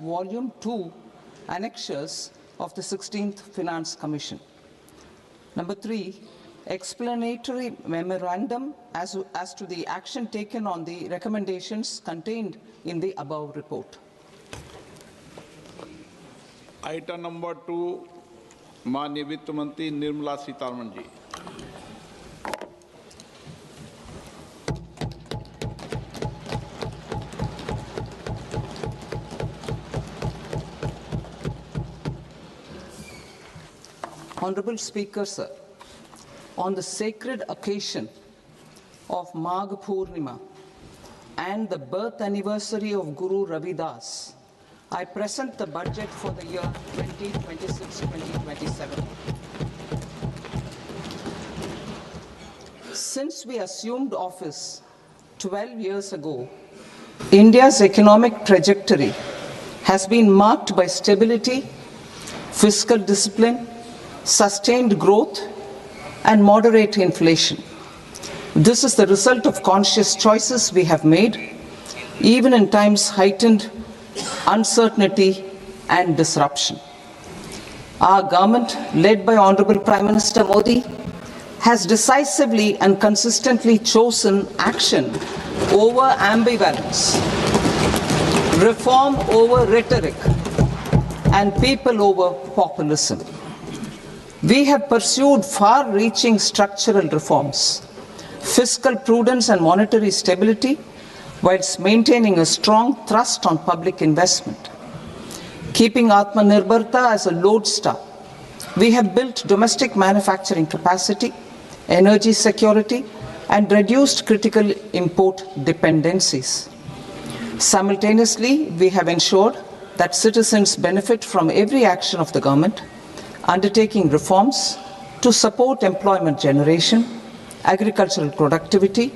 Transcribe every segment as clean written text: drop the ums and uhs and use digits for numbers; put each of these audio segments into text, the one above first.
Volume 2 annexures of the 16th Finance Commission. Number 3, explanatory memorandum as to the action taken on the recommendations contained in the above report. Item number 2, माननीय वित्त मंत्री Nirmala Sitharaman ji. Honorable Speaker, sir, on the sacred occasion of Magh Purnima and the birth anniversary of Guru Ravidas, I present the budget for the year 2026-2027. Since we assumed office 12 years ago, India's economic trajectory has been marked by stability, fiscal discipline, sustained growth, and moderate inflation. This is the result of conscious choices we have made, even in times heightened uncertainty and disruption. Our government, led by Honorable Prime Minister Modi, has decisively and consistently chosen action over ambivalence, reform over rhetoric, and people over populism. We have pursued far-reaching structural reforms, fiscal prudence and monetary stability, whilst maintaining a strong thrust on public investment. Keeping Atmanirbharta as a lodestar, we have built domestic manufacturing capacity, energy security, and reduced critical import dependencies. Simultaneously, we have ensured that citizens benefit from every action of the government, undertaking reforms to support employment generation, agricultural productivity,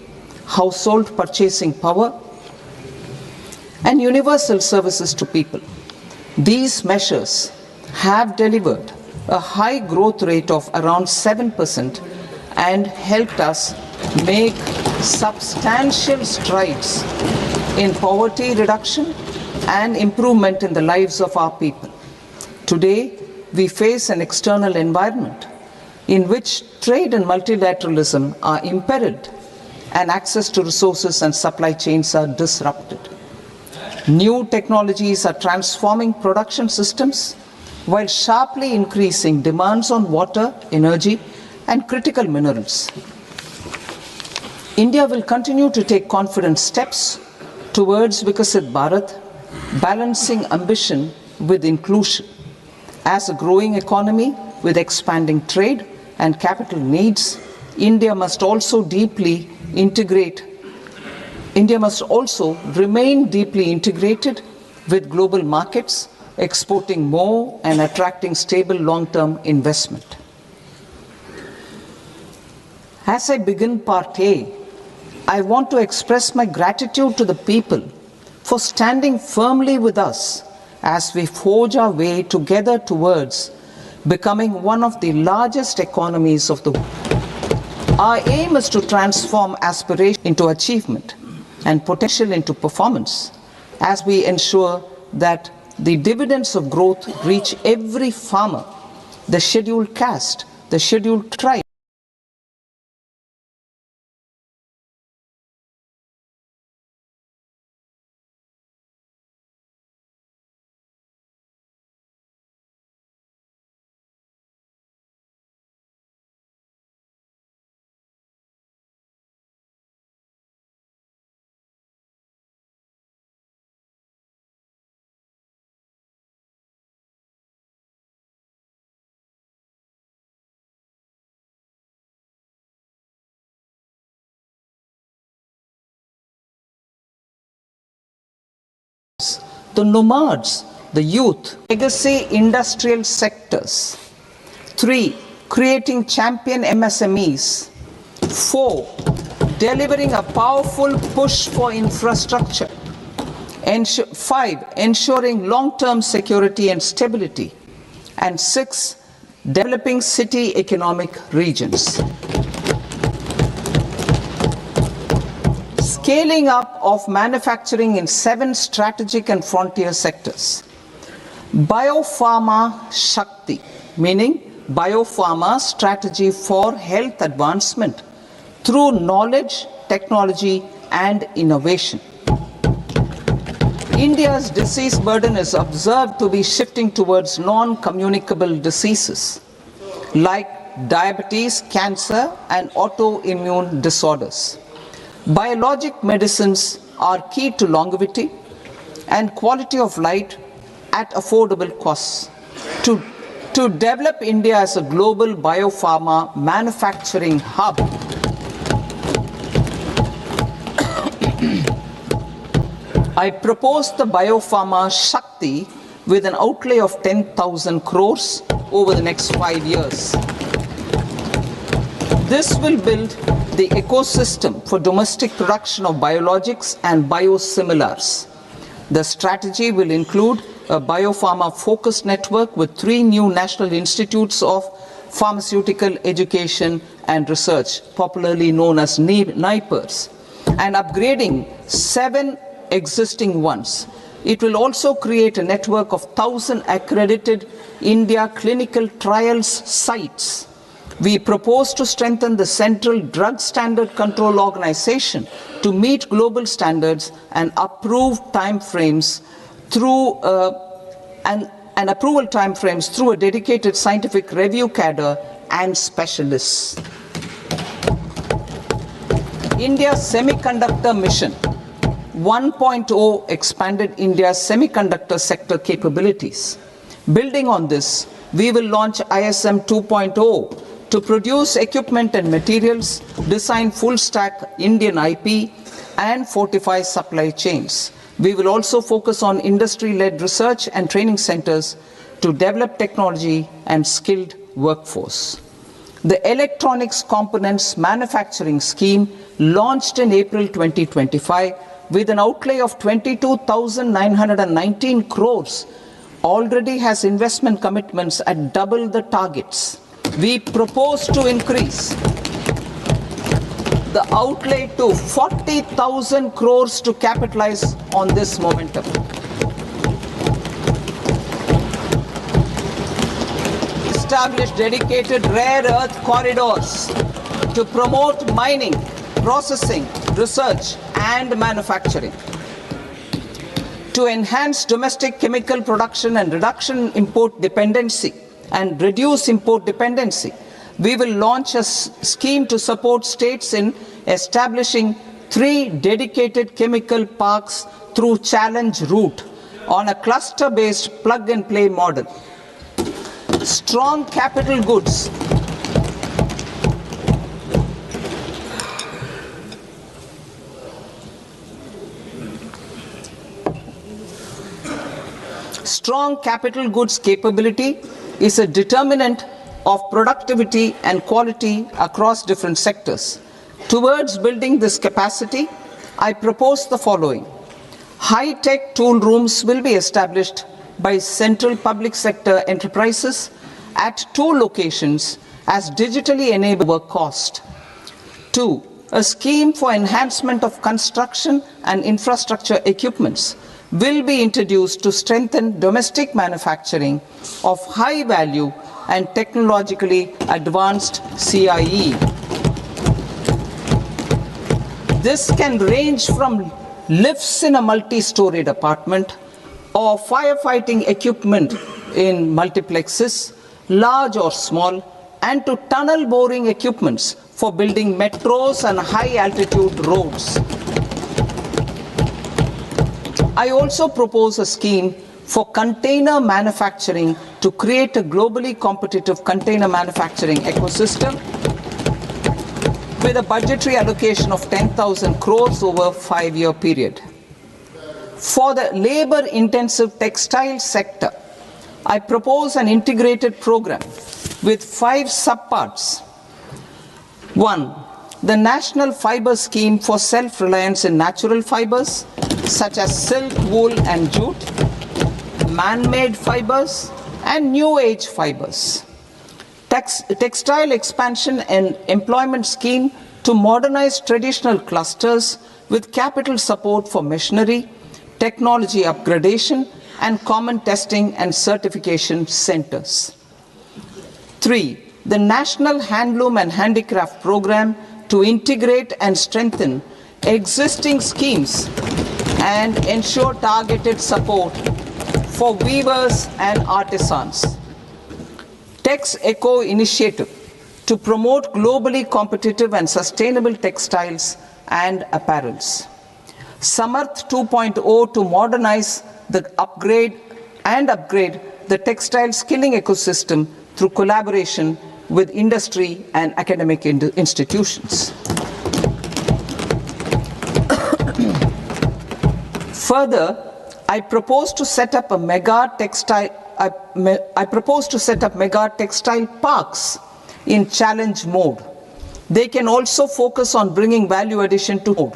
household purchasing power, and universal services to people. These measures have delivered a high growth rate of around 7% and helped us make substantial strides in poverty reduction and improvement in the lives of our people. Today, we face an external environment in which trade and multilateralism are imperiled and access to resources and supply chains are disrupted. New technologies are transforming production systems while sharply increasing demands on water, energy, and critical minerals. India will continue to take confident steps towards Vikasit Bharat, balancing ambition with inclusion. As a growing economy with expanding trade and capital needs, India must also remain deeply integrated with global markets, exporting more and attracting stable long-term investment. As I begin Part A, I want to express my gratitude to the people for standing firmly with us as we forge our way together towards becoming one of the largest economies of the world. Our aim is to transform aspiration into achievement and potential into performance as we ensure that the dividends of growth reach every farmer, the scheduled caste, the scheduled tribe, the nomads, the youth, legacy industrial sectors. 3, creating champion MSMEs. 4, delivering a powerful push for infrastructure. 5, ensuring long-term security and stability. And 6, developing city economic regions. Scaling up of manufacturing in 7 strategic and frontier sectors. Biopharma Shakti, meaning biopharma strategy for health advancement through knowledge, technology, and innovation. India's disease burden is observed to be shifting towards non-communicable diseases like diabetes, cancer, and autoimmune disorders. Biologic medicines are key to longevity and quality of life at affordable costs. To develop India as a global biopharma manufacturing hub, I propose the Biopharma Shakti with an outlay of 10,000 crores over the next 5 years. This will build the ecosystem for domestic production of biologics and biosimilars. The strategy will include a biopharma-focused network with 3 new national institutes of pharmaceutical education and research, popularly known as NIPERs, and upgrading 7 existing ones. It will also create a network of 1,000 accredited India clinical trials sites. We propose to strengthen the Central Drug Standard Control Organization to meet global standards and approve timeframes through approval timeframes through a dedicated scientific review cadre and specialists. India's Semiconductor Mission 1.0 expanded India's semiconductor sector capabilities. Building on this, we will launch ISM 2.0 to produce equipment and materials, design full-stack Indian IP, and fortify supply chains. We will also focus on industry-led research and training centers to develop technology and skilled workforce. The Electronics Components Manufacturing Scheme, launched in April 2025, with an outlay of 22,919 crores, already has investment commitments at double the targets. We propose to increase the outlay to 40,000 crores to capitalize on this momentum. Establish dedicated rare earth corridors to promote mining, processing, research, and manufacturing. To enhance domestic chemical production and reduce import dependency, we will launch a scheme to support states in establishing 3 dedicated chemical parks through challenge route on a cluster-based plug-and-play model. Strong capital goods. Strong capital goods capability is a determinant of productivity and quality across different sectors. Towards building this capacity, I propose the following. High-tech tool rooms will be established by central public sector enterprises at 2 locations as digitally enabled work cost. 2. A scheme for enhancement of construction and infrastructure equipments will be introduced to strengthen domestic manufacturing of high value and technologically advanced CIE. This can range from lifts in a multi-storied apartment or firefighting equipment in multiplexes, large or small, and to tunnel boring equipments for building metros and high-altitude roads. I also propose a scheme for container manufacturing to create a globally competitive container manufacturing ecosystem with a budgetary allocation of 10,000 crores over a 5-year period. For the labor-intensive textile sector, I propose an integrated program with 5 subparts. 1. The National Fiber Scheme for self-reliance in natural fibers, such as silk, wool, and jute, man-made fibers, and new-age fibers. Textile expansion and employment scheme to modernize traditional clusters with capital support for machinery, technology upgradation, and common testing and certification centers. 3. The National Handloom and Handicraft Program to integrate and strengthen existing schemes and ensure targeted support for weavers and artisans. Tex Eco Initiative to promote globally competitive and sustainable textiles and apparels. Samarth 2.0 to modernize the upgrade the textile skilling ecosystem through collaboration with industry and academic institutions. Further, I propose to set up mega textile parks in challenge mode. They can also focus on bringing value addition to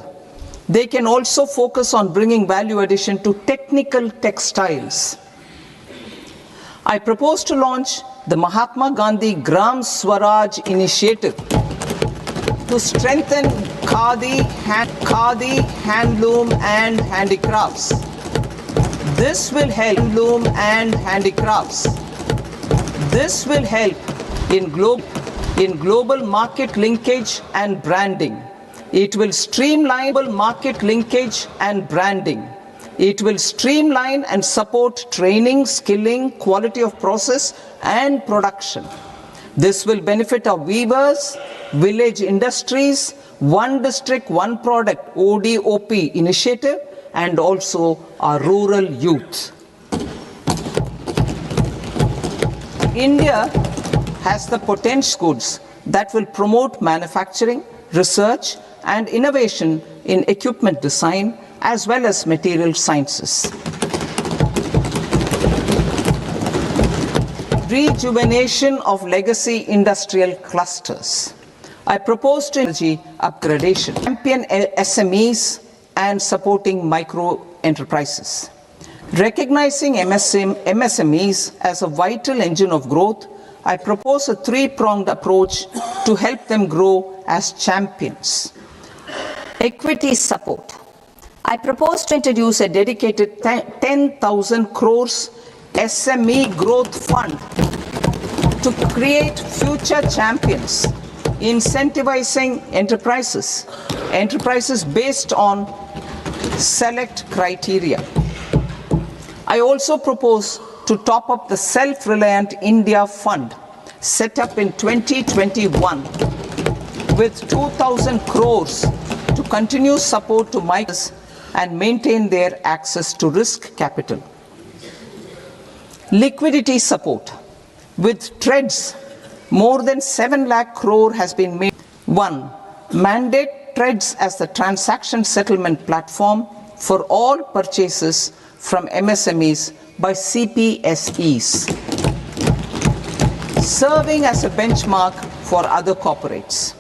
technical textiles. I propose to launch the Mahatma Gandhi Gram Swaraj initiative to strengthen khadi, handloom and handicrafts. This will help in global market linkage and branding. It will streamline market linkage and branding. It will streamline and support training, skilling, quality of process and production. This will benefit our weavers, village industries, one district, one product ODOP initiative, and also our rural youth. India has the potential goods that will promote manufacturing, research, and innovation in equipment design as well as material sciences. Rejuvenation of legacy industrial clusters. I propose to energy upgradation, champion SMEs and supporting micro enterprises. Recognizing MSMEs as a vital engine of growth, I propose a three-pronged approach to help them grow as champions. Equity support. I propose to introduce a dedicated 10,000 crores SME growth fund to create future champions, incentivizing enterprises based on select criteria. I also propose to top up the Self-Reliant India Fund set up in 2021 with 2,000 crores to continue support to micros and maintain their access to risk capital. Liquidity support. With TREDS, more than 7 lakh crore has been made. 1. Mandate TREDS as the transaction settlement platform for all purchases from MSMEs by CPSEs, serving as a benchmark for other corporates.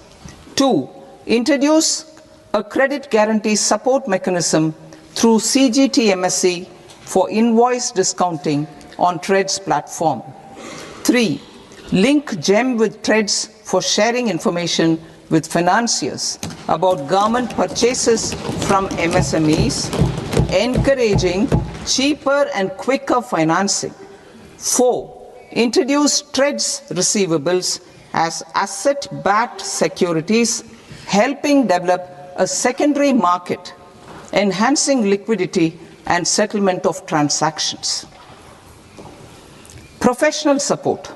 2. Introduce a credit guarantee support mechanism through CGTMSE for invoice discounting on TREDS platform. 3. Link GEM with TREDS for sharing information with financiers about government purchases from MSMEs, encouraging cheaper and quicker financing. 4. Introduce TREDS receivables as asset-backed securities, helping develop a secondary market, enhancing liquidity and settlement of transactions. Professional support.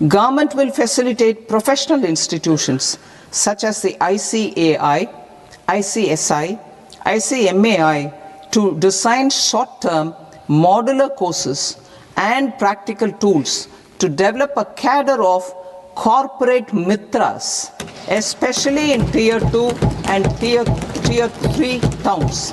Government will facilitate professional institutions such as the ICAI, ICSI, ICMAI to design short-term modular courses and practical tools to develop a cadre of corporate mitras, especially in Tier 2 and Tier 3 towns.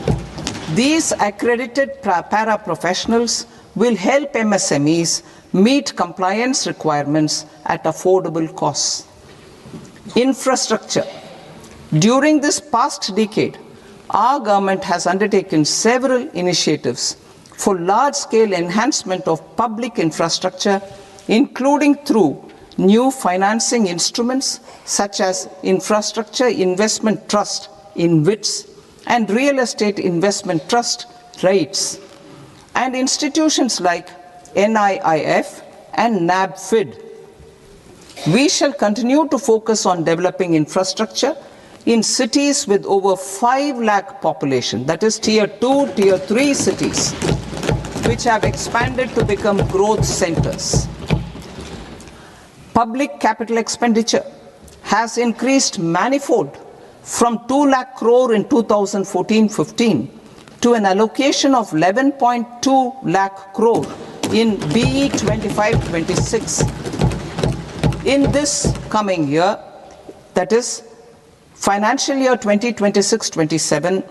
These accredited para-professionals will help MSMEs meet compliance requirements at affordable costs. Infrastructure. During this past decade, our government has undertaken several initiatives for large-scale enhancement of public infrastructure, including through new financing instruments such as Infrastructure Investment Trust (InvITs) and Real Estate Investment Trust (REITs), and institutions like NIIF and NABFID. We shall continue to focus on developing infrastructure in cities with over 5 lakh population, that is tier 2, tier 3 cities, which have expanded to become growth centers. Public capital expenditure has increased manifold from 2 lakh crore in 2014-15 to an allocation of 11.2 lakh crore in BE 25-26. In this coming year, that is financial year 2026-27,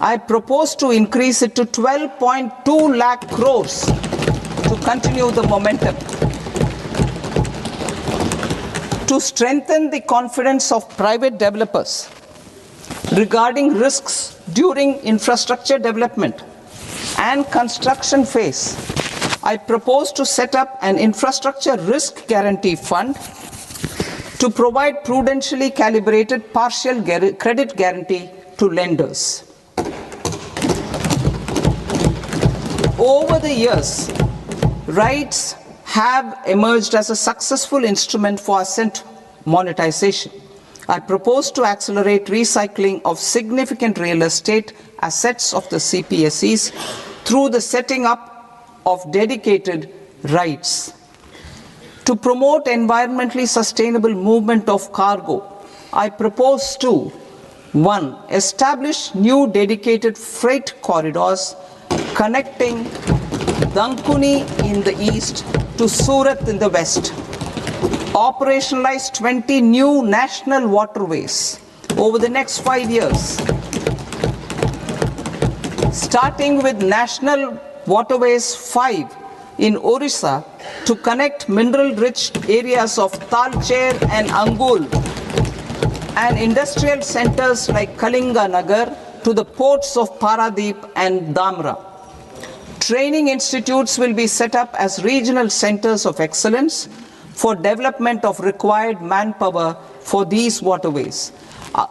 I propose to increase it to 12.2 lakh crores to continue the momentum. To strengthen the confidence of private developers regarding risks during infrastructure development and construction phase, I propose to set up an infrastructure risk guarantee fund to provide prudentially calibrated partial credit guarantee to lenders. Over the years, RITES have emerged as a successful instrument for asset monetization. I propose to accelerate recycling of significant real estate assets of the CPSEs through the setting up of dedicated RITES. To promote environmentally sustainable movement of cargo, I propose to 1. Establish new dedicated freight corridors connecting Dankuni in the east to Surat in the west. Operationalize 20 new national waterways over the next 5 years, starting with National Waterways 5 in Orissa to connect mineral-rich areas of Talcher and Angul and industrial centers like Kalinga Nagar to the ports of Paradip and Dhamra. Training institutes will be set up as regional centers of excellence for development of required manpower for these waterways.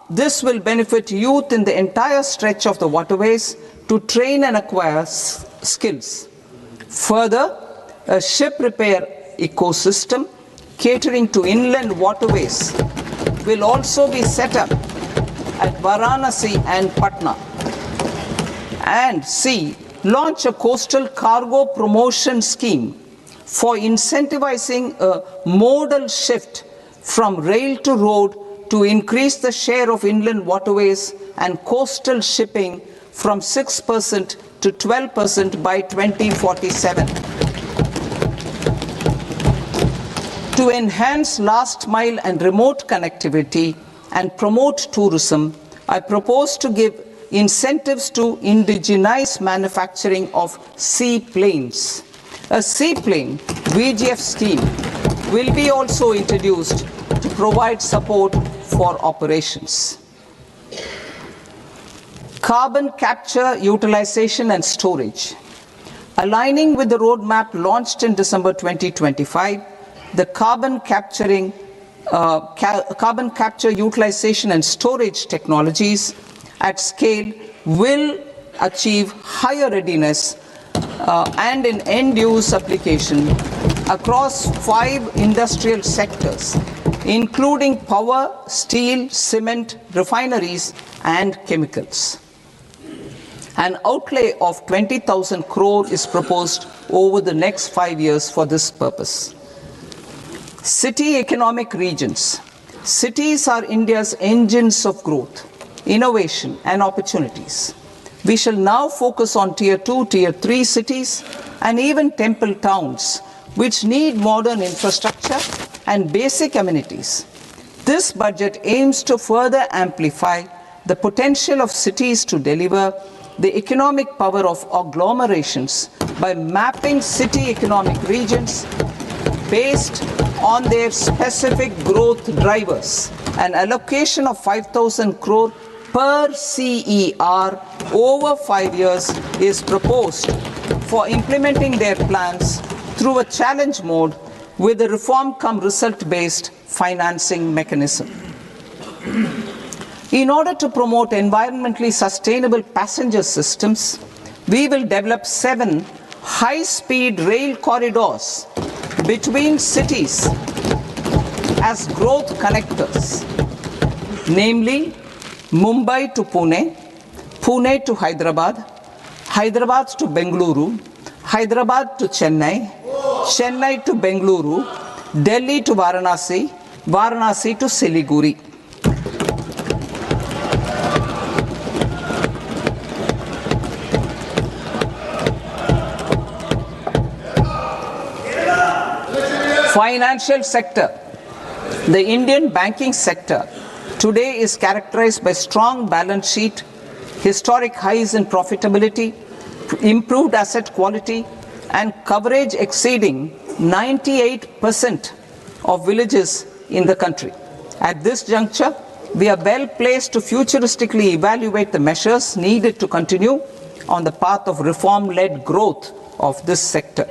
This will benefit youth in the entire stretch of the waterways to train and acquire skills. Further, a ship repair ecosystem catering to inland waterways will also be set up at Varanasi and Patna. And C. Launch a coastal cargo promotion scheme for incentivizing a modal shift from rail to road to increase the share of inland waterways and coastal shipping from 6% to 12% by 2047. To enhance last mile and remote connectivity and promote tourism, I propose to give incentives to indigenize manufacturing of seaplanes. A seaplane VGF scheme will be also introduced to provide support for operations. Carbon capture, utilization and storage. Aligning with the roadmap launched in December 2025, the carbon capture, utilization and storage technologies at scale will achieve higher readiness and in end-use application across 5 industrial sectors, including power, steel, cement, refineries, and chemicals. An outlay of 20,000 crore is proposed over the next 5 years for this purpose. City economic regions. Cities are India's engines of growth, innovation, and opportunities. We shall now focus on tier 2, tier 3 cities, and even temple towns, which need modern infrastructure and basic amenities. This budget aims to further amplify the potential of cities to deliver the economic power of agglomerations by mapping city economic regions based on their specific growth drivers. An allocation of 5,000 crore per CER over 5 years is proposed for implementing their plans through a challenge mode with a reform-cum-result-based financing mechanism. In order to promote environmentally sustainable passenger systems, we will develop 7 high-speed rail corridors between cities as growth connectors, namely Mumbai to Pune, Pune to Hyderabad, Hyderabad to Bengaluru, Hyderabad to Chennai, Chennai to Bengaluru, Delhi to Varanasi, Varanasi to Siliguri. Financial sector. The Indian banking sector today is characterized by strong balance sheet, historic highs in profitability, improved asset quality, and coverage exceeding 98% of villages in the country. At this juncture, we are well placed to futuristically evaluate the measures needed to continue on the path of reform-led growth of this sector.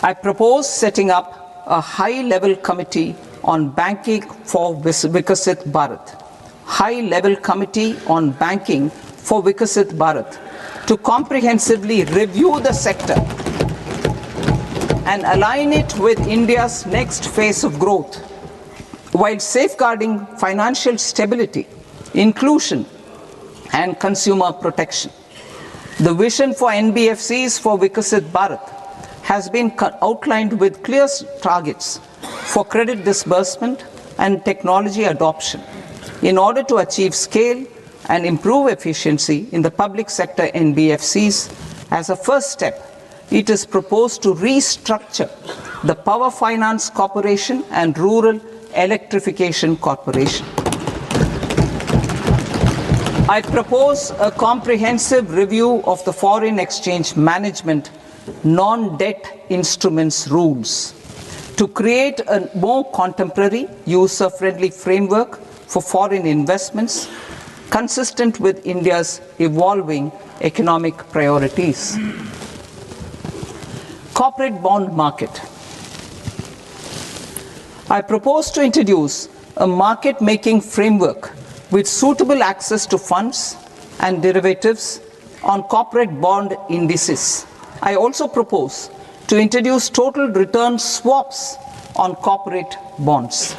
I propose setting up a high-level committee on banking for Vikasit Bharat. High-level committee on banking for Vikasit Bharat to comprehensively review the sector and align it with India's next phase of growth while safeguarding financial stability, inclusion, and consumer protection. The vision for NBFCs for Vikasit Bharat has been outlined with clear targets for credit disbursement and technology adoption in order to achieve scale and improve efficiency in the public sector NBFCs. As a first step, it is proposed to restructure the Power Finance Corporation and Rural Electrification Corporation. I propose a comprehensive review of the foreign exchange management non-debt instruments rules to create a more contemporary, user-friendly framework for foreign investments consistent with India's evolving economic priorities. Corporate bond market. I propose to introduce a market-making framework with suitable access to funds and derivatives on corporate bond indices. I also propose to introduce total return swaps on corporate bonds.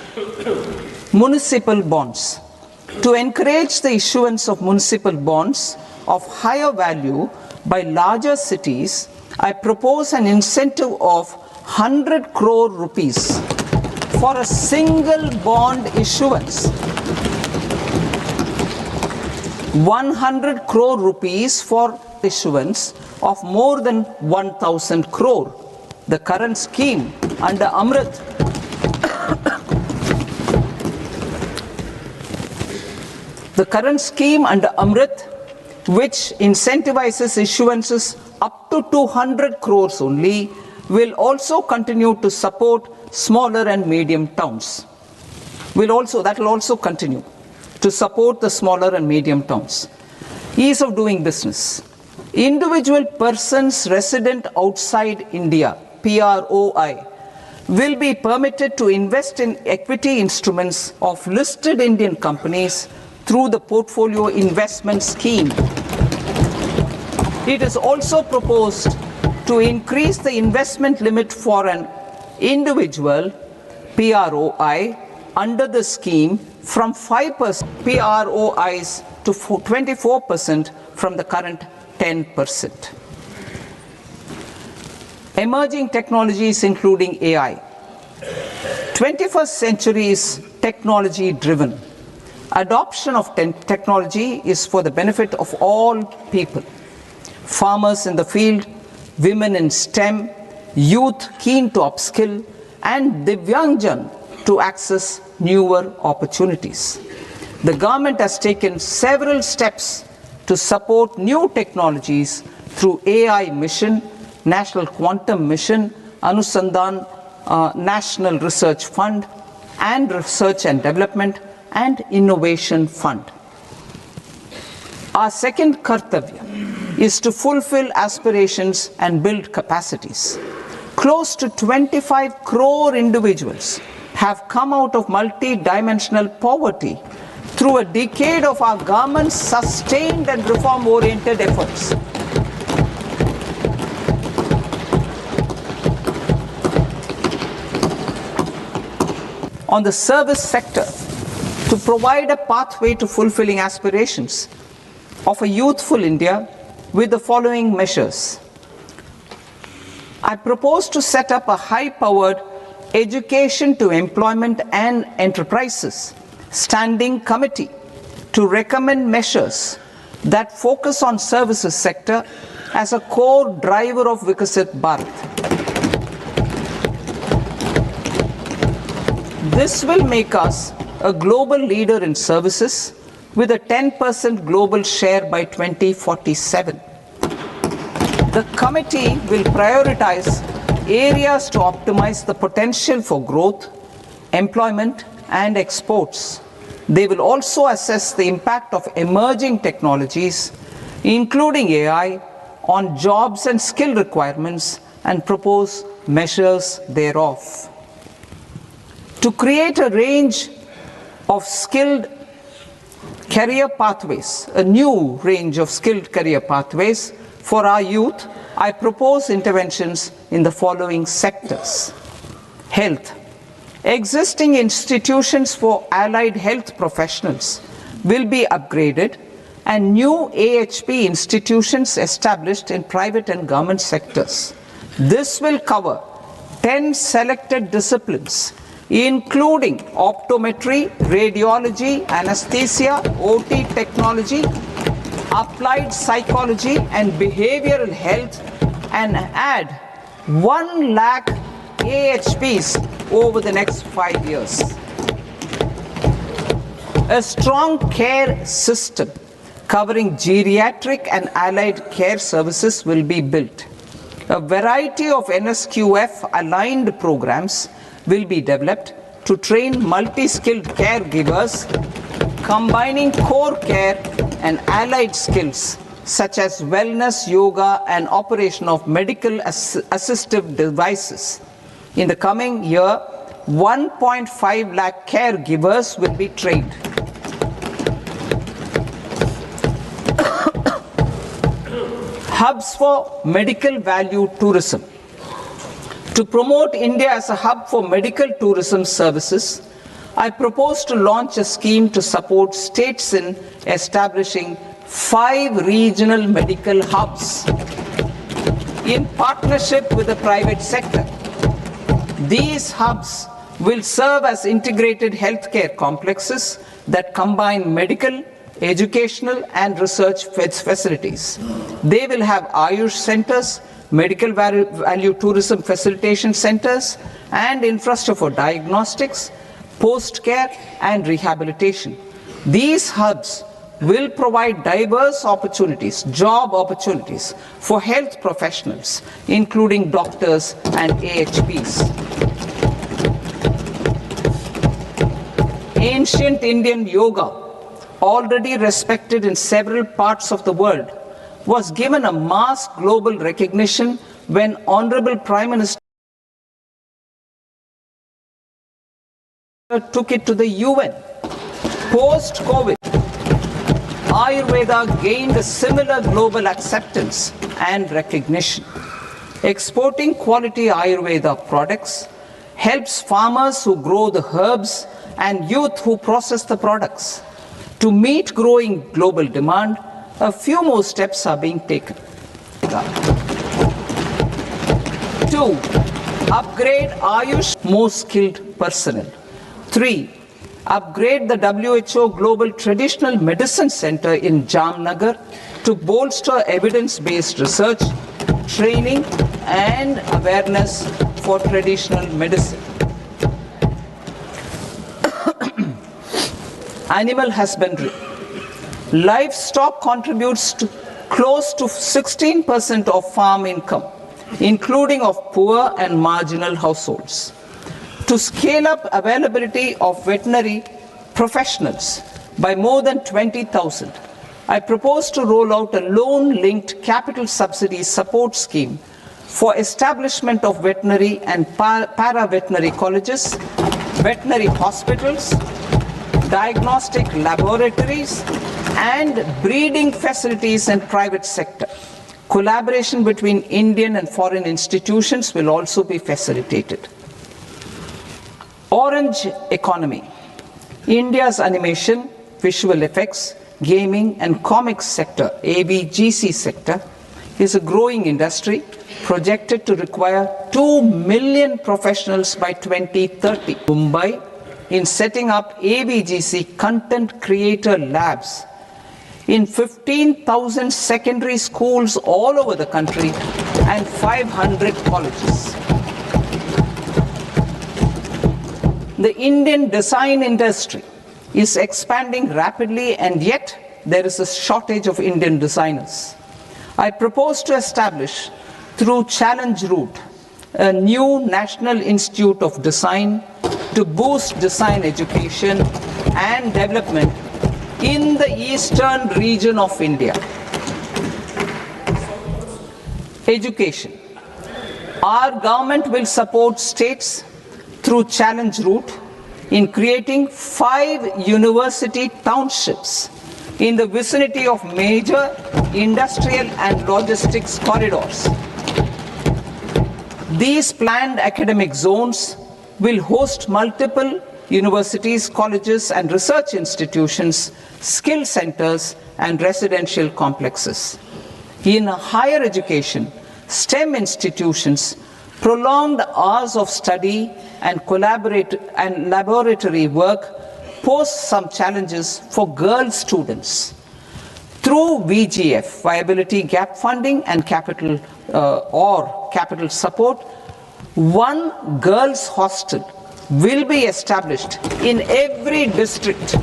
Municipal bonds. To encourage the issuance of municipal bonds of higher value by larger cities, I propose an incentive of 100 crore rupees for a single bond issuance. 100 crore rupees for issuance of more than 1,000 crore. The current scheme under Amrit which incentivizes issuances up to 200 crores only, will also continue to support smaller and medium towns. That will also continue to support the smaller and medium towns. Ease of doing business. Individual persons resident outside India, PROI, will be permitted to invest in equity instruments of listed Indian companies through the Portfolio Investment Scheme. It is also proposed to increase the investment limit for an individual PROI under the scheme from 5% PROIs to 24% from the current 10%. Emerging technologies including AI. 21st century is technology driven. Adoption of technology is for the benefit of all people. Farmers in the field, women in STEM, youth keen to upskill, and Divyangjan to access newer opportunities. The government has taken several steps to support new technologies through AI Mission, National Quantum Mission, Anusandhan National Research Fund, and Research and Development and Innovation Fund. Our second kartavya is to fulfill aspirations and build capacities. Close to 25 crore individuals have come out of multi-dimensional poverty through a decade of our government's sustained and reform-oriented efforts. on the service sector to provide a pathway to fulfilling aspirations of a youthful India with the following measures. I propose to set up a high-powered Education to Employment and Enterprises Standing Committee to recommend measures that focus on services sector as a core driver of Vikasit Bharat. This will make us a global leader in services with a 10% global share by 2047. The committee will prioritize areas to optimize the potential for growth, employment, and exports. They will also assess the impact of emerging technologies, including AI, on jobs and skill requirements and propose measures thereof. To create a range of skilled career pathways, a new range of skilled career pathways for our youth, I propose interventions in the following sectors. Health. Existing institutions for allied health professionals will be upgraded and new AHP institutions established in private and government sectors. This will cover 10 selected disciplines, including optometry, radiology, anesthesia, OT technology, applied psychology and behavioral health, and add 1 lakh AHPs over the next 5 years. A strong care system covering geriatric and allied care services will be built. A variety of NSQF aligned programs will be developed to train multi-skilled caregivers, combining core care and allied skills such as wellness, yoga, and operation of medical assistive devices. In the coming year, 1.5 lakh caregivers will be trained. Hubs for medical value tourism. To promote India as a hub for medical tourism services, I propose to launch a scheme to support states in establishing 5 regional medical hubs in partnership with the private sector. These hubs will serve as integrated healthcare complexes that combine medical, educational, and research facilities. They will have Ayush centers, medical value tourism facilitation centers, and infrastructure for diagnostics, post-care, and rehabilitation. These hubs will provide diverse opportunities, job opportunities for health professionals, including doctors and AHPs. Ancient Indian yoga, already respected in several parts of the world, was given a mass global recognition when Honorable Prime Minister took it to the UN. Post-COVID, Ayurveda gained a similar global acceptance and recognition. Exporting quality Ayurveda products helps farmers who grow the herbs and youth who process the products. To meet growing global demand, a few more steps are being taken. 2. Upgrade Ayush more skilled personnel. 3. Upgrade the WHO Global Traditional Medicine Center in Jamnagar to bolster evidence-based research, training, and awareness for traditional medicine. Animal husbandry. Livestock contributes to close to 16% of farm income, including of poor and marginal households. To scale up availability of veterinary professionals by more than 20,000, I propose to roll out a loan-linked capital subsidy support scheme for establishment of veterinary and para-veterinary colleges, veterinary hospitals, diagnostic laboratories, and breeding facilities in private sector. Collaboration between Indian and foreign institutions will also be facilitated. Orange economy. India's animation, visual effects, gaming and comics sector, ABGC sector, is a growing industry projected to require 2 million professionals by 2030. Mumbai, in setting up ABGC content creator labs in 15,000 secondary schools all over the country and 500 colleges. The Indian design industry is expanding rapidly, and yet there is a shortage of Indian designers. I propose to establish, through challenge route, a new National Institute of Design to boost design education and development in the eastern region of India. Education. Our government will support states through challenge route in creating 5 university townships in the vicinity of major industrial and logistics corridors. These planned academic zones will host multiple universities, colleges and research institutions, skill centers and residential complexes. In higher education, STEM institutions, prolonged hours of study and laboratory work pose some challenges for girl students. Through VGF, Viability Gap Funding and capital support, one girls' hostel will be established in every district.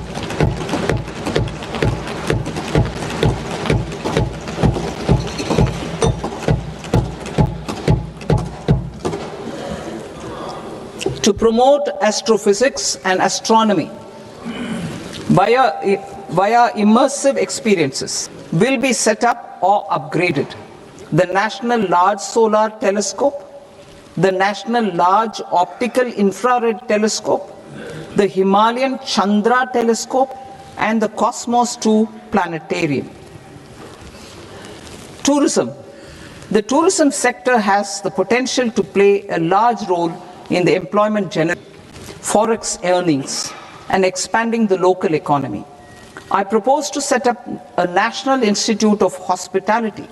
To promote astrophysics and astronomy via immersive experiences will be set up or upgraded. The National Large Solar Telescope, the National Large Optical Infrared Telescope, the Himalayan Chandra Telescope, and the Cosmos 2 Planetarium. Tourism. The tourism sector has the potential to play a large role in the employment generation, forex earnings, and expanding the local economy. I propose to set up a National Institute of Hospitality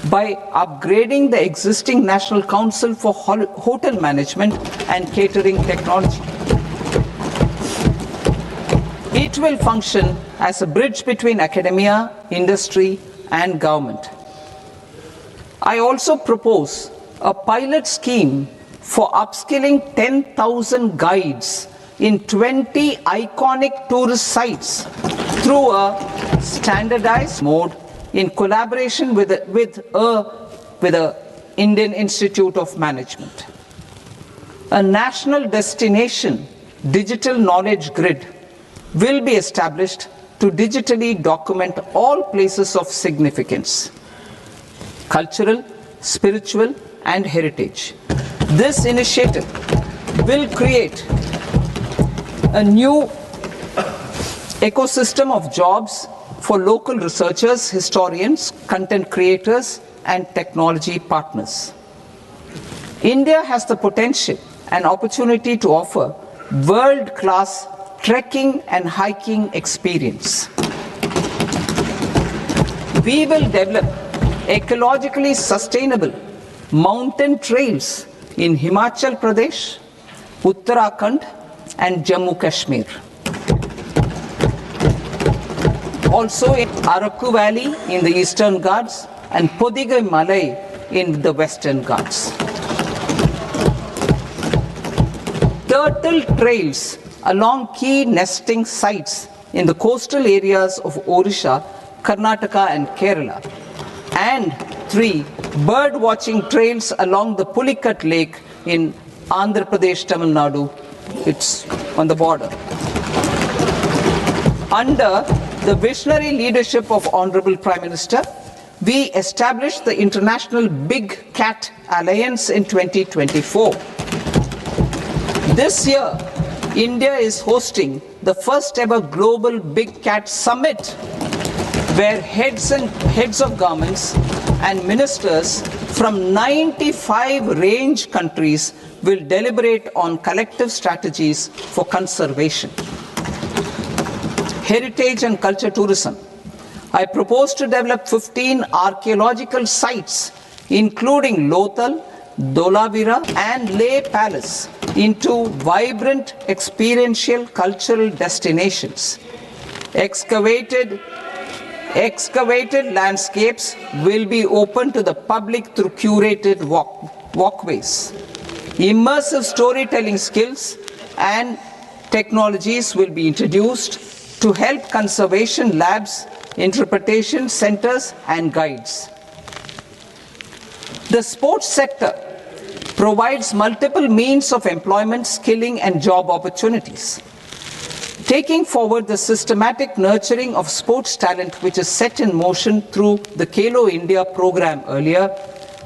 by upgrading the existing National Council for Hotel Management and Catering Technology. It will function as a bridge between academia, industry, and government. I also propose a pilot scheme for upskilling 10,000 guides in 20 iconic tourist sites through a standardized mode in collaboration with the Indian Institute of Management. A national destination digital knowledge grid will be established to digitally document all places of significance, cultural, spiritual, and heritage. This initiative will create a new ecosystem of jobs for local researchers, historians, content creators, and technology partners. India has the potential and opportunity to offer world-class trekking and hiking experience. We will develop ecologically sustainable mountain trails in Himachal Pradesh, Uttarakhand, and Jammu Kashmir. Also in Araku Valley in the Eastern Ghats and Podigai Malai in the Western Ghats. Turtle trails along key nesting sites in the coastal areas of Odisha, Karnataka, and Kerala. And 3 bird watching trails along the Pulikat Lake in Andhra Pradesh, Tamil Nadu. It's on the border. Under the visionary leadership of Honorable Prime Minister, we established the International Big Cat Alliance in 2024. This year, India is hosting the first ever Global Big Cat Summit, where heads of governments and ministers from 95 range countries will deliberate on collective strategies for conservation. Heritage and culture tourism. I propose to develop 15 archaeological sites, including Lothal, Dholavira and Leh Palace, into vibrant experiential cultural destinations. Excavated landscapes will be open to the public through curated walkways. Immersive storytelling skills and technologies will be introduced to help conservation labs, interpretation centers, and guides. The sports sector provides multiple means of employment, skilling, and job opportunities. Taking forward the systematic nurturing of sports talent, which is set in motion through the Khelo India program earlier,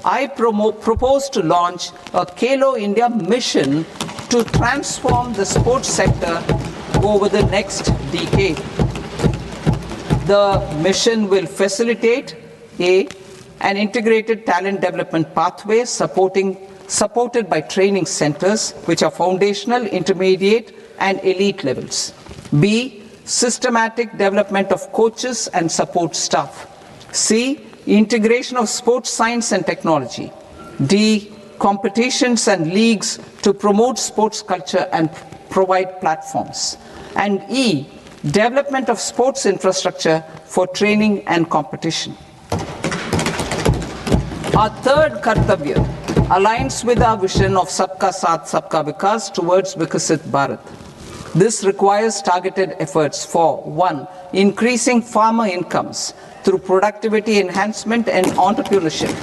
I propose to launch a Khelo India mission to transform the sports sector over the next decade. The mission will facilitate an integrated talent development pathway supported by training centers, which are foundational, intermediate, and elite levels. B, systematic development of coaches and support staff. C, integration of sports science and technology. D, competitions and leagues to promote sports culture and provide platforms. And E, development of sports infrastructure for training and competition. Our third Kartavya aligns with our vision of Sabka Saath, Sabka Vikas towards Vikasit Bharat. This requires targeted efforts for 1. Increasing farmer incomes through productivity enhancement and entrepreneurship,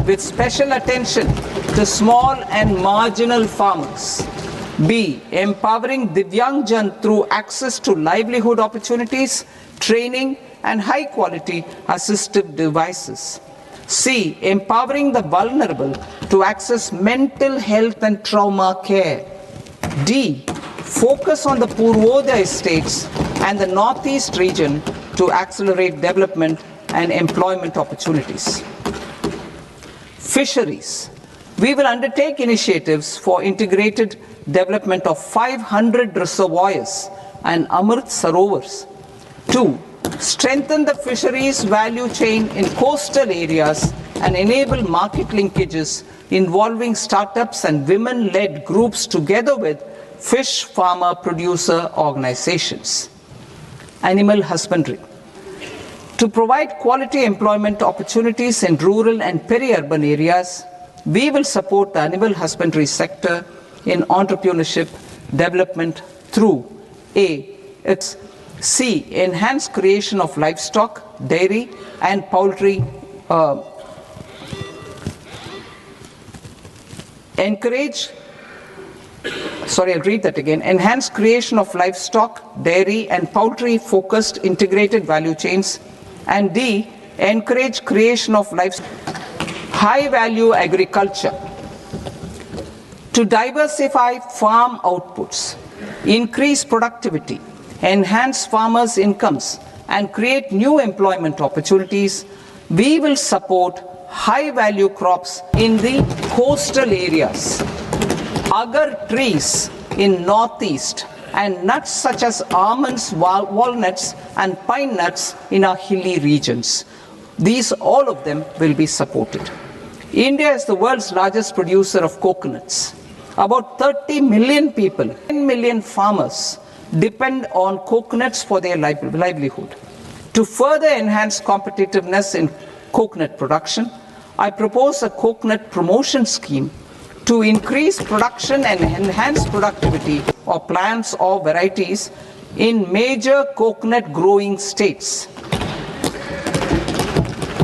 with special attention to small and marginal farmers. B. Empowering Divyangjan through access to livelihood opportunities, training, and high-quality assistive devices. C. Empowering the vulnerable to access mental health and trauma care. D. Focus on the Purvodaya states and the Northeast region to accelerate development and employment opportunities. Fisheries. We will undertake initiatives for integrated development of 500 reservoirs and Amrit Sarovars. 2. Strengthen the fisheries value chain in coastal areas and enable market linkages involving startups and women-led groups together with fish farmer producer organizations. Animal husbandry. To provide quality employment opportunities in rural and peri-urban areas, we will support the animal husbandry sector in entrepreneurship development through C. Enhanced creation of livestock, dairy, and poultry. Enhanced creation of livestock, dairy, and poultry-focused integrated value chains. And D. Encourage creation of livestock. High-value agriculture. To diversify farm outputs, increase productivity, enhance farmers' incomes, and create new employment opportunities, we will support high-value crops in the coastal areas, agar trees in Northeast, and nuts such as almonds, walnuts, and pine nuts in our hilly regions. All of them will be supported. India is the world's largest producer of coconuts. About 30 million people, 10 million farmers depend on coconuts for their livelihood. To further enhance competitiveness in coconut production, I propose a coconut promotion scheme to increase production and enhance productivity of plants or varieties in major coconut growing states.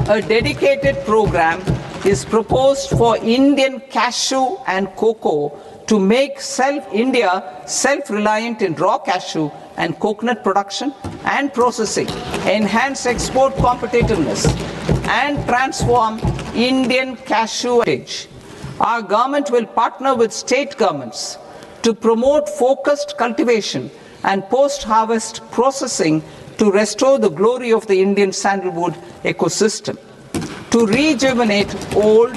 A dedicated program is proposed for Indian cashew and cocoa to make India self-reliant in raw cashew and coconut production and processing, enhance export competitiveness, and transform Indian cashew age. Our government will partner with state governments to promote focused cultivation and post-harvest processing to restore the glory of the Indian sandalwood ecosystem. to rejuvenate old,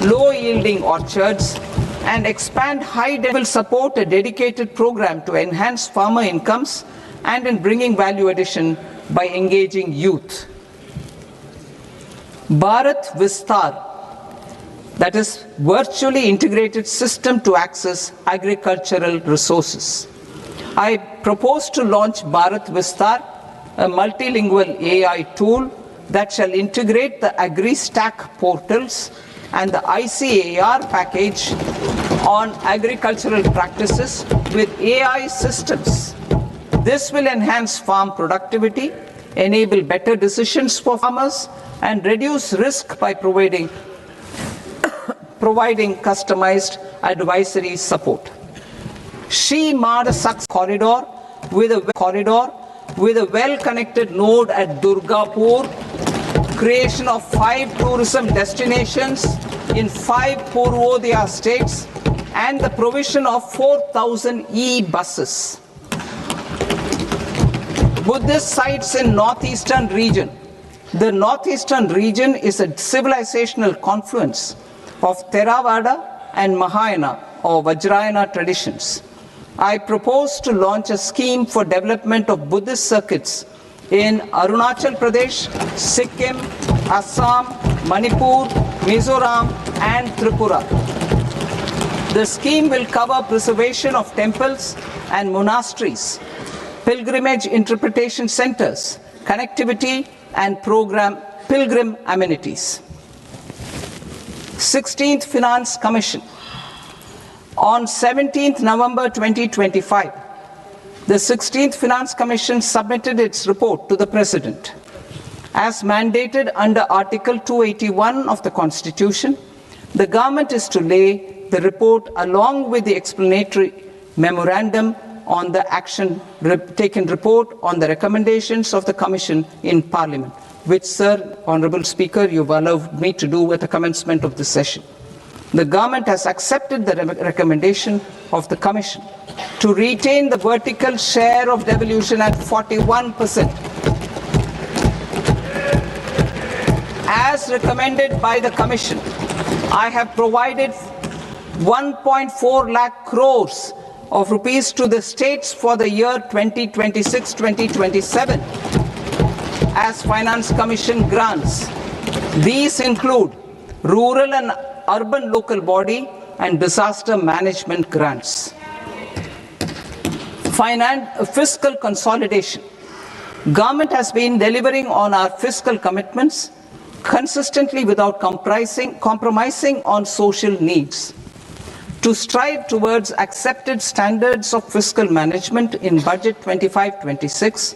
low-yielding orchards and expand will support a dedicated program to enhance farmer incomes and in bringing value addition by engaging youth. Bharat Vistar, that is virtually integrated system to access agricultural resources. I propose to launch Bharat Vistar, a multilingual AI tool that shall integrate the AgriStack portals and the ICAR package on agricultural practices with AI systems. This will enhance farm productivity, enable better decisions for farmers, and reduce risk by providing customized advisory support. She Mad Saks corridor with a well-connected node at Durgapur, creation of 5 tourism destinations in 5 Purvodaya states, and the provision of 4,000 e-buses. Buddhist sites in northeastern region. The northeastern region is a civilizational confluence of Theravada and Mahayana or Vajrayana traditions. I propose to launch a scheme for development of Buddhist circuits in Arunachal Pradesh, Sikkim, Assam, Manipur, Mizoram, and Tripura. The scheme will cover preservation of temples and monasteries, pilgrimage interpretation centers, connectivity, and pilgrim amenities. 16th Finance Commission. On 17th November 2025, the 16th Finance Commission submitted its report to the President. As mandated under Article 281 of the Constitution, the government is to lay the report along with the explanatory memorandum on the action taken report on the recommendations of the Commission in Parliament, which, Sir, Honourable Speaker, you've allowed me to do at the commencement of this session. The government has accepted the recommendation of the Commission to retain the vertical share of devolution at 41%. As recommended by the Commission, I have provided 1.4 lakh crores of rupees to the states for the year 2026-2027 as Finance Commission grants. These include rural and urban local body and disaster management grants. Fiscal consolidation. Government has been delivering on our fiscal commitments consistently without compromising on social needs. To strive towards accepted standards of fiscal management in Budget 25-26,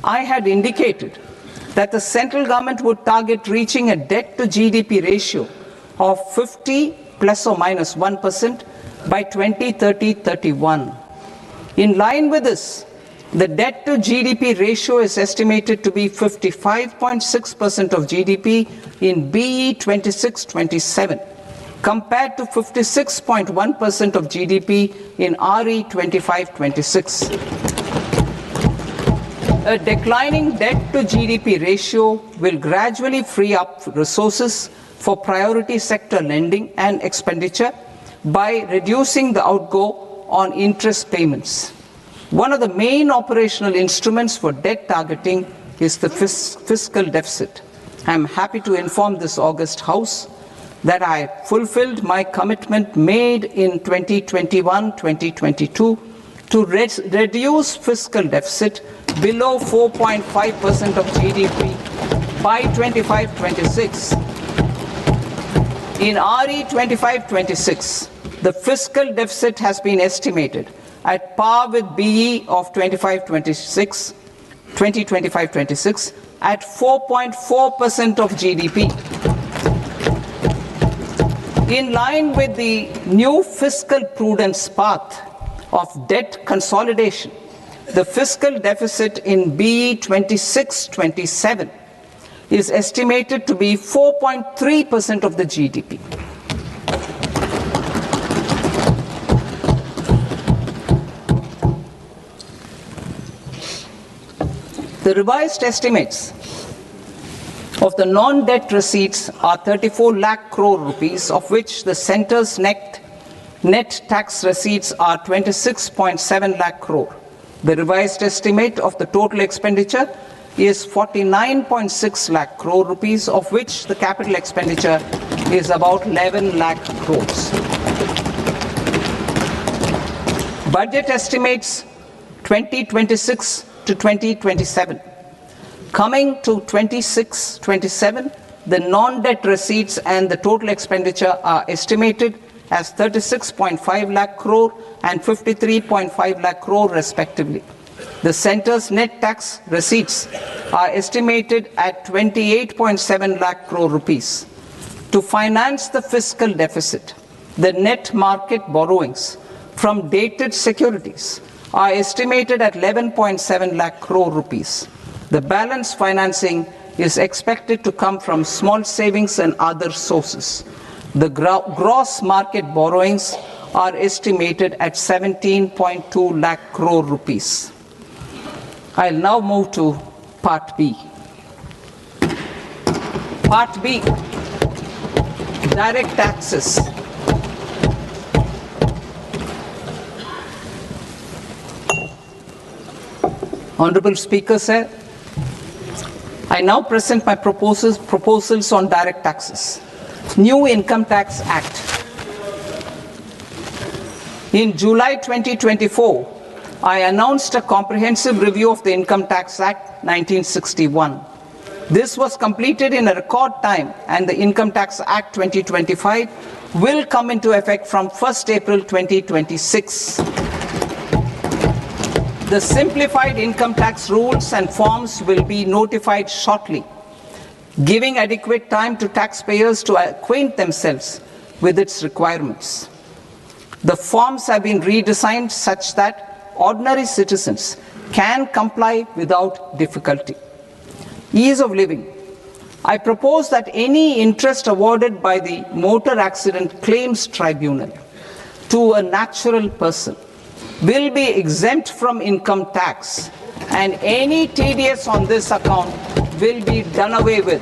I had indicated that the central government would target reaching a debt to GDP ratio of 50 plus or minus 1% by 2030-31. In line with this, the debt to GDP ratio is estimated to be 55.6% of GDP in BE 26-27, compared to 56.1% of GDP in RE 25-26. A declining debt to GDP ratio will gradually free up resources for priority sector lending and expenditure by reducing the outgo on interest payments. One of the main operational instruments for debt targeting is the fiscal deficit. I am happy to inform this august House that I fulfilled my commitment made in 2021-2022 to reduce fiscal deficit below 4.5% of GDP by 25-26. In RE 25-26, the fiscal deficit has been estimated at par with BE of 2025-26 at 4.4% of GDP. In line with the new fiscal prudence path of debt consolidation, the fiscal deficit in BE 26-27 is estimated to be 4.3% of the GDP. The revised estimates of the non-debt receipts are 34 lakh crore rupees, of which the centre's net tax receipts are 26.7 lakh crore. The revised estimate of the total expenditure is 49.6 lakh crore rupees, of which the capital expenditure is about 11 lakh crores. Budget estimates 2026 to 2027. Coming to 26-27, the non-debt receipts and the total expenditure are estimated as 36.5 lakh crore and 53.5 lakh crore respectively. The centre's net tax receipts are estimated at 28.7 lakh crore rupees. To finance the fiscal deficit, the net market borrowings from dated securities are estimated at 11.7 lakh crore rupees. The balance financing is expected to come from small savings and other sources. The gross market borrowings are estimated at 17.2 lakh crore rupees. I'll now move to Part B. Part B, direct taxes. Honorable Speaker, sir, I now present my proposals on direct taxes. New Income Tax Act. In July 2024, I announced a comprehensive review of the Income Tax Act 1961. This was completed in a record time, and the Income Tax Act 2025 will come into effect from 1st April 2026. The simplified income tax rules and forms will be notified shortly, giving adequate time to taxpayers to acquaint themselves with its requirements. The forms have been redesigned such that ordinary citizens can comply without difficulty. Ease of living. I propose that any interest awarded by the Motor Accident Claims Tribunal to a natural person will be exempt from income tax, and any TDS on this account will be done away with.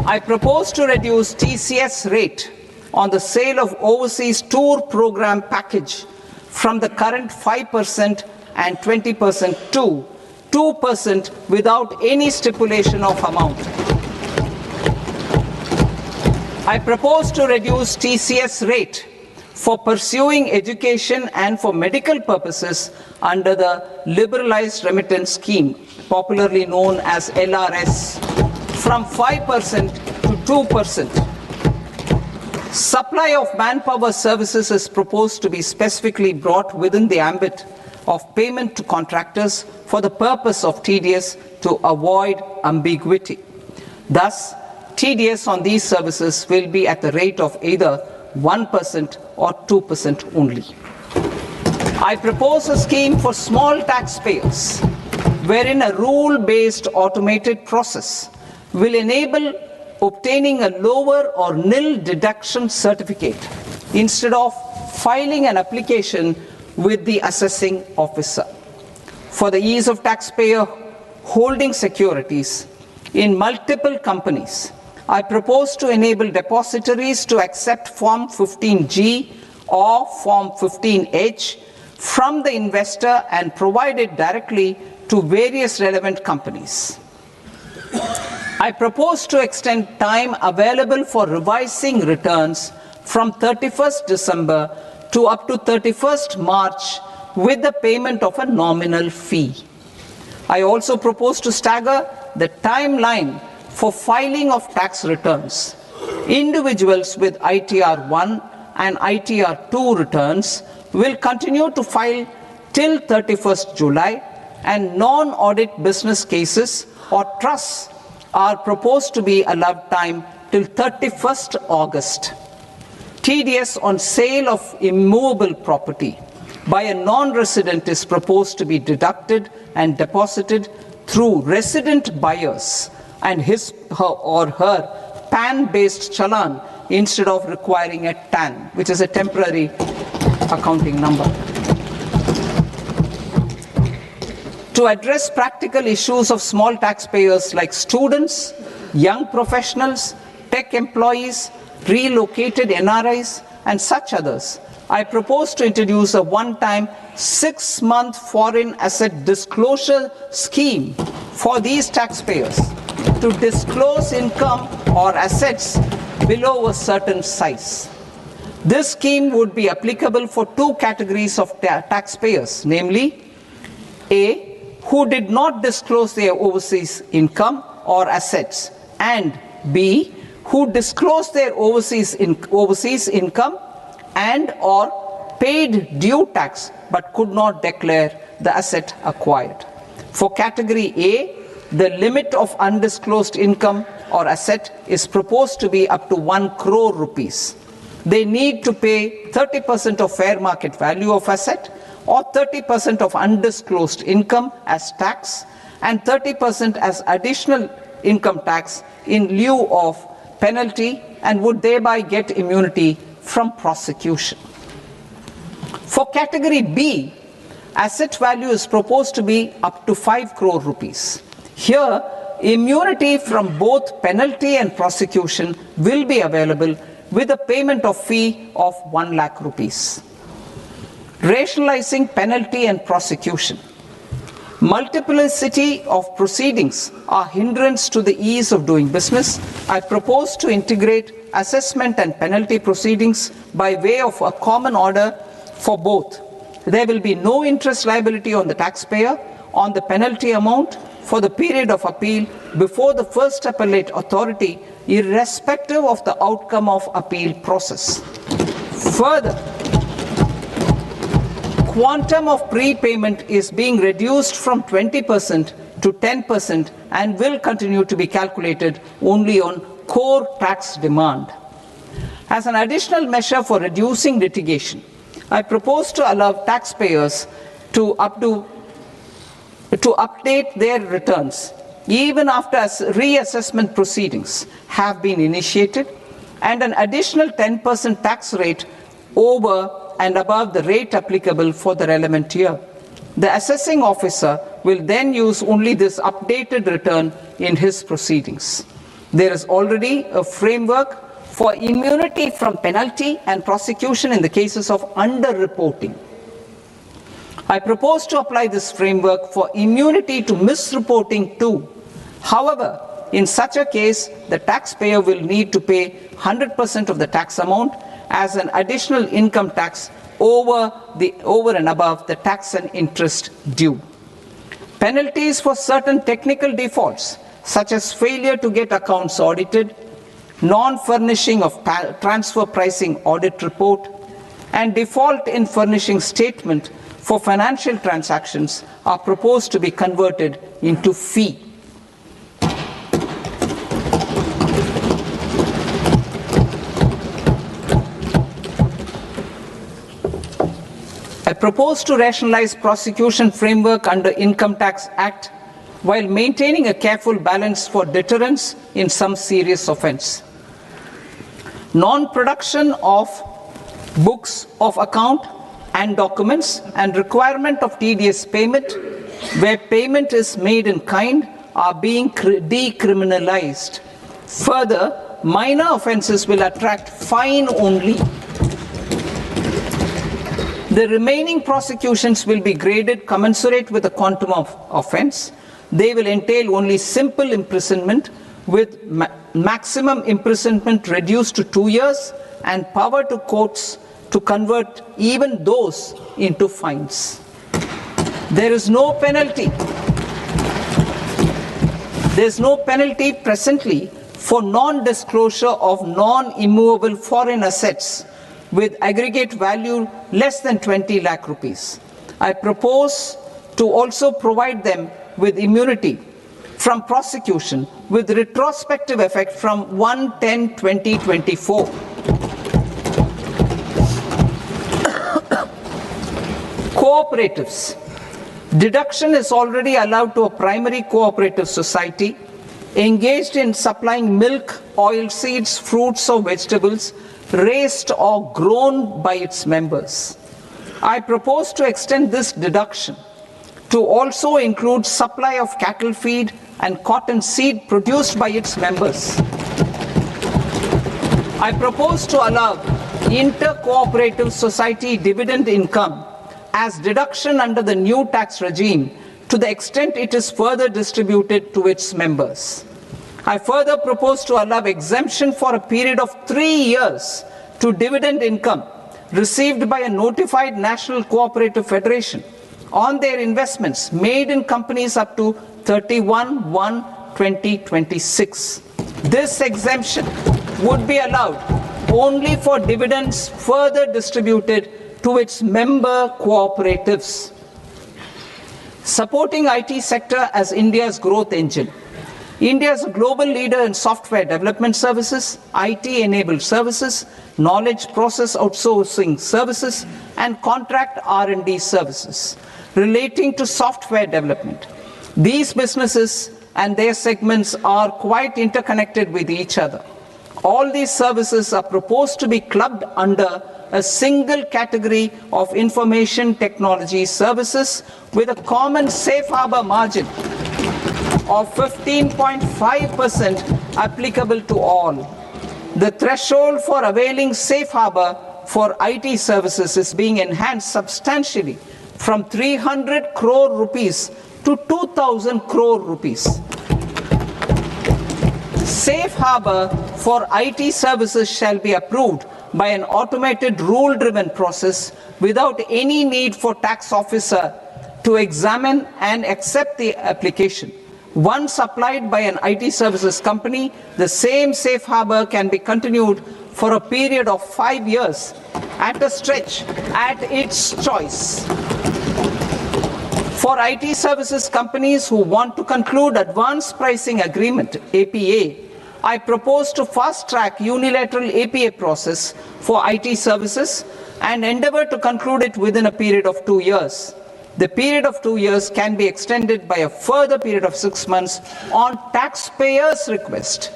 I propose to reduce TCS rate on the sale of overseas tour program package from the current 5% and 20% to 2% without any stipulation of amount. I propose to reduce TCS rate for pursuing education and for medical purposes under the Liberalized Remittance Scheme, popularly known as LRS, from 5% to 2%. Supply of manpower services is proposed to be specifically brought within the ambit of payment to contractors for the purpose of TDS to avoid ambiguity. Thus, TDS on these services will be at the rate of either 1% or 2% only. I propose a scheme for small taxpayers wherein a rule-based automated process will enable obtaining a lower or nil deduction certificate instead of filing an application with the assessing officer. For the ease of taxpayer holding securities in multiple companies, I propose to enable depositories to accept Form 15G or Form 15H from the investor and provide it directly to various relevant companies. I propose to extend time available for revising returns from 31st December to up to 31st March with the payment of a nominal fee. I also propose to stagger the timeline for filing of tax returns. Individuals with ITR 1 and ITR 2 returns will continue to file till 31st July, and non-audit business cases or trusts are proposed to be allowed time till 31st August. TDS on sale of immovable property by a non-resident is proposed to be deducted and deposited through resident buyers and his or her PAN-based challan instead of requiring a TAN, which is a temporary accounting number. to address practical issues of small taxpayers like students, young professionals, tech employees, relocated NRIs, and such others, I propose to introduce a one-time 6-month foreign asset disclosure scheme for these taxpayers to disclose income or assets below a certain size. This scheme would be applicable for two categories of taxpayers, namely A, who did not disclose their overseas income or assets, and B, who disclosed their overseas income and or paid due tax but could not declare the asset acquired. For category A, the limit of undisclosed income or asset is proposed to be up to 1 crore rupees. They need to pay 30% of fair market value of asset or 30% of undisclosed income as tax and 30% as additional income tax in lieu of penalty and would thereby get immunity from prosecution. For category B, asset value is proposed to be up to 5 crore rupees. Here, immunity from both penalty and prosecution will be available with a payment of fee of 1 lakh rupees. Rationalizing penalty and prosecution. Multiplicity of proceedings are hindrance to the ease of doing business. I propose to integrate assessment and penalty proceedings by way of a common order for both. There will be no interest liability on the taxpayer on the penalty amount for the period of appeal before the first appellate authority, irrespective of the outcome of appeal process. Further, quantum of prepayment is being reduced from 20% to 10% and will continue to be calculated only on core tax demand. As an additional measure for reducing litigation, I propose to allow taxpayers to update their returns even after reassessment proceedings have been initiated and an additional 10% tax rate over and above the rate applicable for the relevant year. The assessing officer will then use only this updated return in his proceedings. There is already a framework for immunity from penalty and prosecution in the cases of underreporting. I propose to apply this framework for immunity to misreporting too. However, in such a case, the taxpayer will need to pay 100% of the tax amount as an additional income tax over and above the tax and interest due. Penalties for certain technical defaults, such as failure to get accounts audited, non-furnishing of transfer pricing audit report, and default in furnishing statement for financial transactions are proposed to be converted into fee. I propose to rationalize prosecution framework under Income Tax Act while maintaining a careful balance for deterrence in some serious offence. Non-production of books of account and documents and requirement of TDS payment where payment is made in kind are being decriminalized. Further, minor offences will attract fine only. The remaining prosecutions will be graded commensurate with the quantum of offence. They will entail only simple imprisonment with maximum imprisonment reduced to 2 years and power to courts to convert even those into fines. There is no penalty. There is no penalty presently for non-disclosure of non-immovable foreign assets with aggregate value less than 20 lakh rupees. I propose to also provide them with immunity from prosecution with retrospective effect from 1/10/2024. Cooperatives. Deduction is already allowed to a primary cooperative society engaged in supplying milk, oilseeds, fruits or vegetables raised or grown by its members. I propose to extend this deduction to also include supply of cattle feed and cotton seed produced by its members. I propose to allow inter-cooperative society dividend income as deduction under the new tax regime to the extent it is further distributed to its members. I further propose to allow exemption for a period of 3 years to dividend income received by a notified national cooperative federation on their investments made in companies up to 31/1/2026. This exemption would be allowed only for dividends further distributed to its member cooperatives. Supporting IT sector as India's growth engine. India is a global leader in software development services, IT-enabled services, knowledge process outsourcing services, and contract R&D services relating to software development. These businesses and their segments are quite interconnected with each other. All these services are proposed to be clubbed under a single category of information technology services with a common safe harbor margin of 15.5% applicable to all. The threshold for availing safe harbor for IT services is being enhanced substantially from 300 crore rupees to 2,000 crore rupees. Safe harbor for IT services shall be approved by an automated rule-driven process without any need for tax officer to examine and accept the application. Once applied by an IT services company, the same safe harbor can be continued for a period of 5 years at a stretch at its choice. For IT services companies who want to conclude advanced pricing agreement, APA, I propose to fast-track unilateral APA process for IT services and endeavor to conclude it within a period of 2 years. The period of 2 years can be extended by a further period of 6 months on taxpayers' request.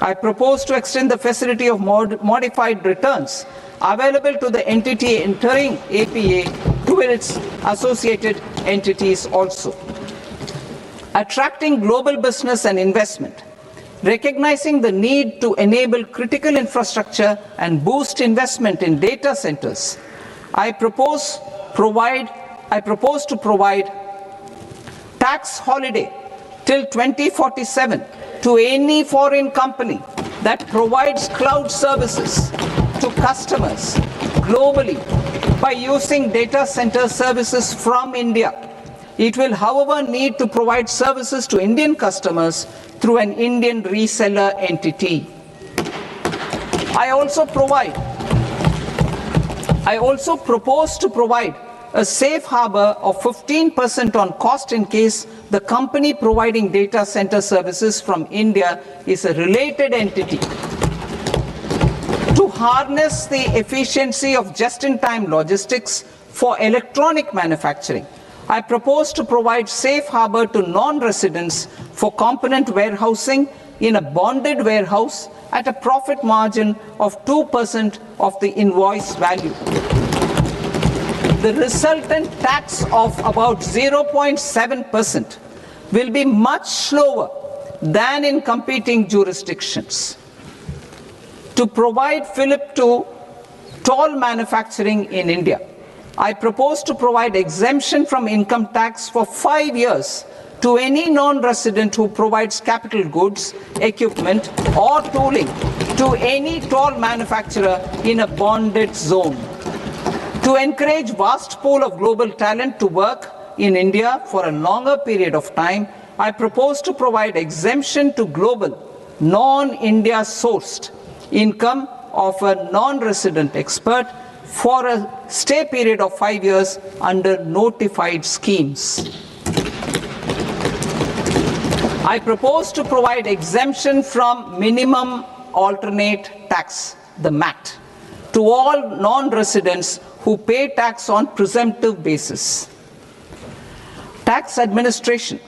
I propose to extend the facility of modified returns available to the entity entering APA to its associated entities also. Attracting global business and investment. Recognizing the need to enable critical infrastructure and boost investment in data centers, I propose to provide tax holiday till 2047 to any foreign company that provides cloud services to customers globally by using data center services from India. It will, however, need to provide services to Indian customers through an Indian reseller entity. I also propose to provide a safe harbor of 15% on cost in case the company providing data center services from India is a related entity. To harness the efficiency of just-in-time logistics for electronic manufacturing, I propose to provide safe harbor to non-residents for component warehousing in a bonded warehouse at a profit margin of 2% of the invoice value. The resultant tax of about 0.7% will be much lower than in competing jurisdictions. To provide fillip to toll manufacturing in India, I propose to provide exemption from income tax for 5 years to any non-resident who provides capital goods, equipment, or tooling to any toll manufacturer in a bonded zone. To encourage vast pool of global talent to work in India for a longer period of time, I propose to provide exemption to global, non-India sourced income of a non-resident expert for a stay period of 5 years under notified schemes. I propose to provide exemption from minimum alternate tax, the MAT, to all non-residents who pay tax on presumptive basis. Tax administration.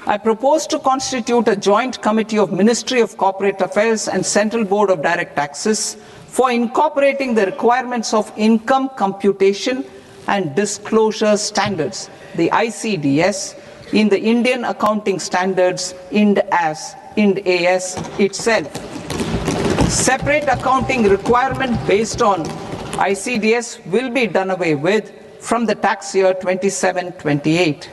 I propose to constitute a joint committee of Ministry of Corporate Affairs and Central Board of Direct Taxes for incorporating the requirements of income computation and disclosure standards the ICDS, in the Indian Accounting Standards Ind AS itself. Separate accounting requirement based on ICDS will be done away with from the tax year 27-28.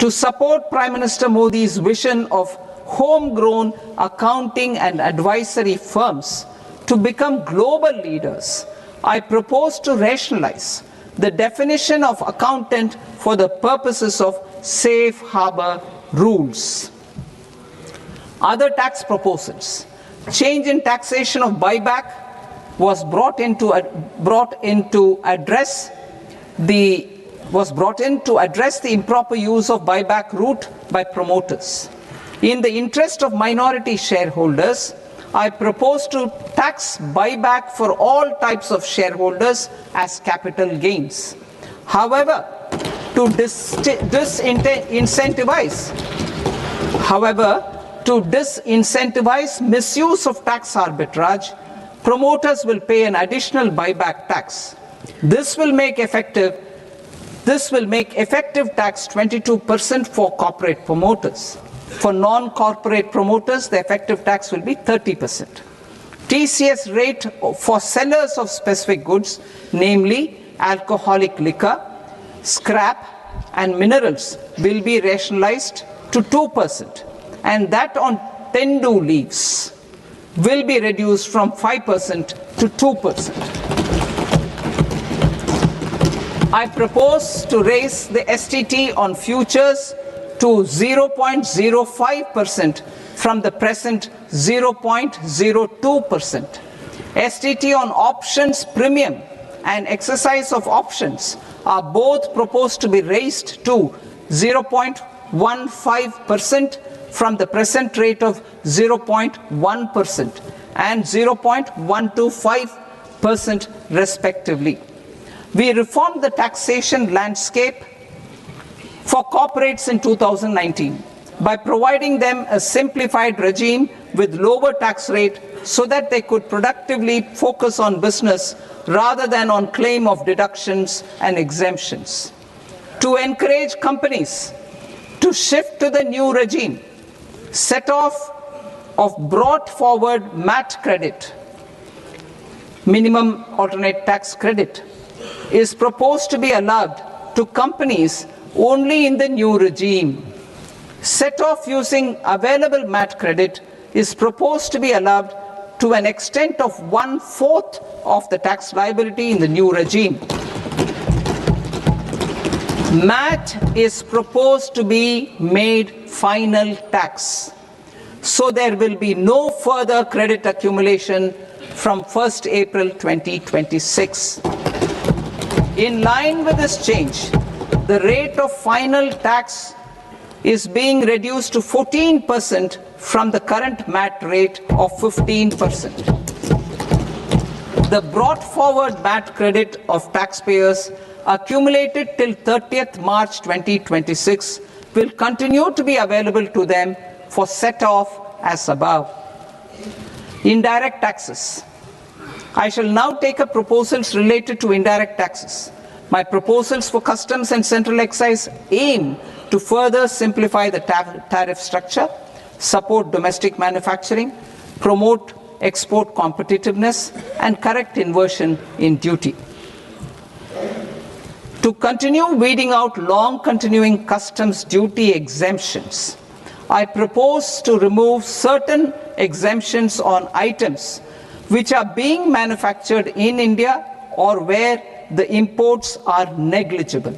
To support Prime Minister Modi's vision of homegrown accounting and advisory firms to become global leaders, I propose to rationalize the definition of accountant for the purposes of safe harbor rules. Other tax proposals. Change in taxation of buyback was brought in to address the improper use of buyback route by promoters. In the interest of minority shareholders, I propose to tax buyback for all types of shareholders as capital gains. However, to disincentivize misuse of tax arbitrage, promoters will pay an additional buyback tax. This will make effective tax 22% for corporate promoters. For non-corporate promoters, the effective tax will be 30%. TCS rate for sellers of specific goods, namely alcoholic liquor, scrap, and minerals, will be rationalized to 2%, and that on tendu leaves will be reduced from 5% to 2%. I propose to raise the STT on futures to 0.05% from the present 0.02%. STT on options premium and exercise of options are both proposed to be raised to 0.15% from the present rate of 0.1% and 0.125% respectively. We reformed the taxation landscape for corporates in 2019 by providing them a simplified regime with lower tax rate so that they could productively focus on business rather than on claim of deductions and exemptions. To encourage companies to shift to the new regime, set off of brought forward MAT credit, minimum alternate tax credit, is proposed to be allowed to companies only in the new regime. Set off using available MAT credit is proposed to be allowed to an extent of 1/4 of the tax liability in the new regime. MAT is proposed to be made final tax, so there will be no further credit accumulation from 1st April 2026. In line with this change, the rate of final tax is being reduced to 14% from the current MAT rate of 15%. The brought forward MAT credit of taxpayers accumulated till 30th March 2026 will continue to be available to them for set-off as above. Indirect taxes. I shall now take up proposals related to indirect taxes. My proposals for customs and central excise aim to further simplify the tariff structure, support domestic manufacturing, promote export competitiveness, and correct inversion in duty. To continue weeding out long-continuing customs duty exemptions, I propose to remove certain exemptions on items which are being manufactured in India or where the imports are negligible.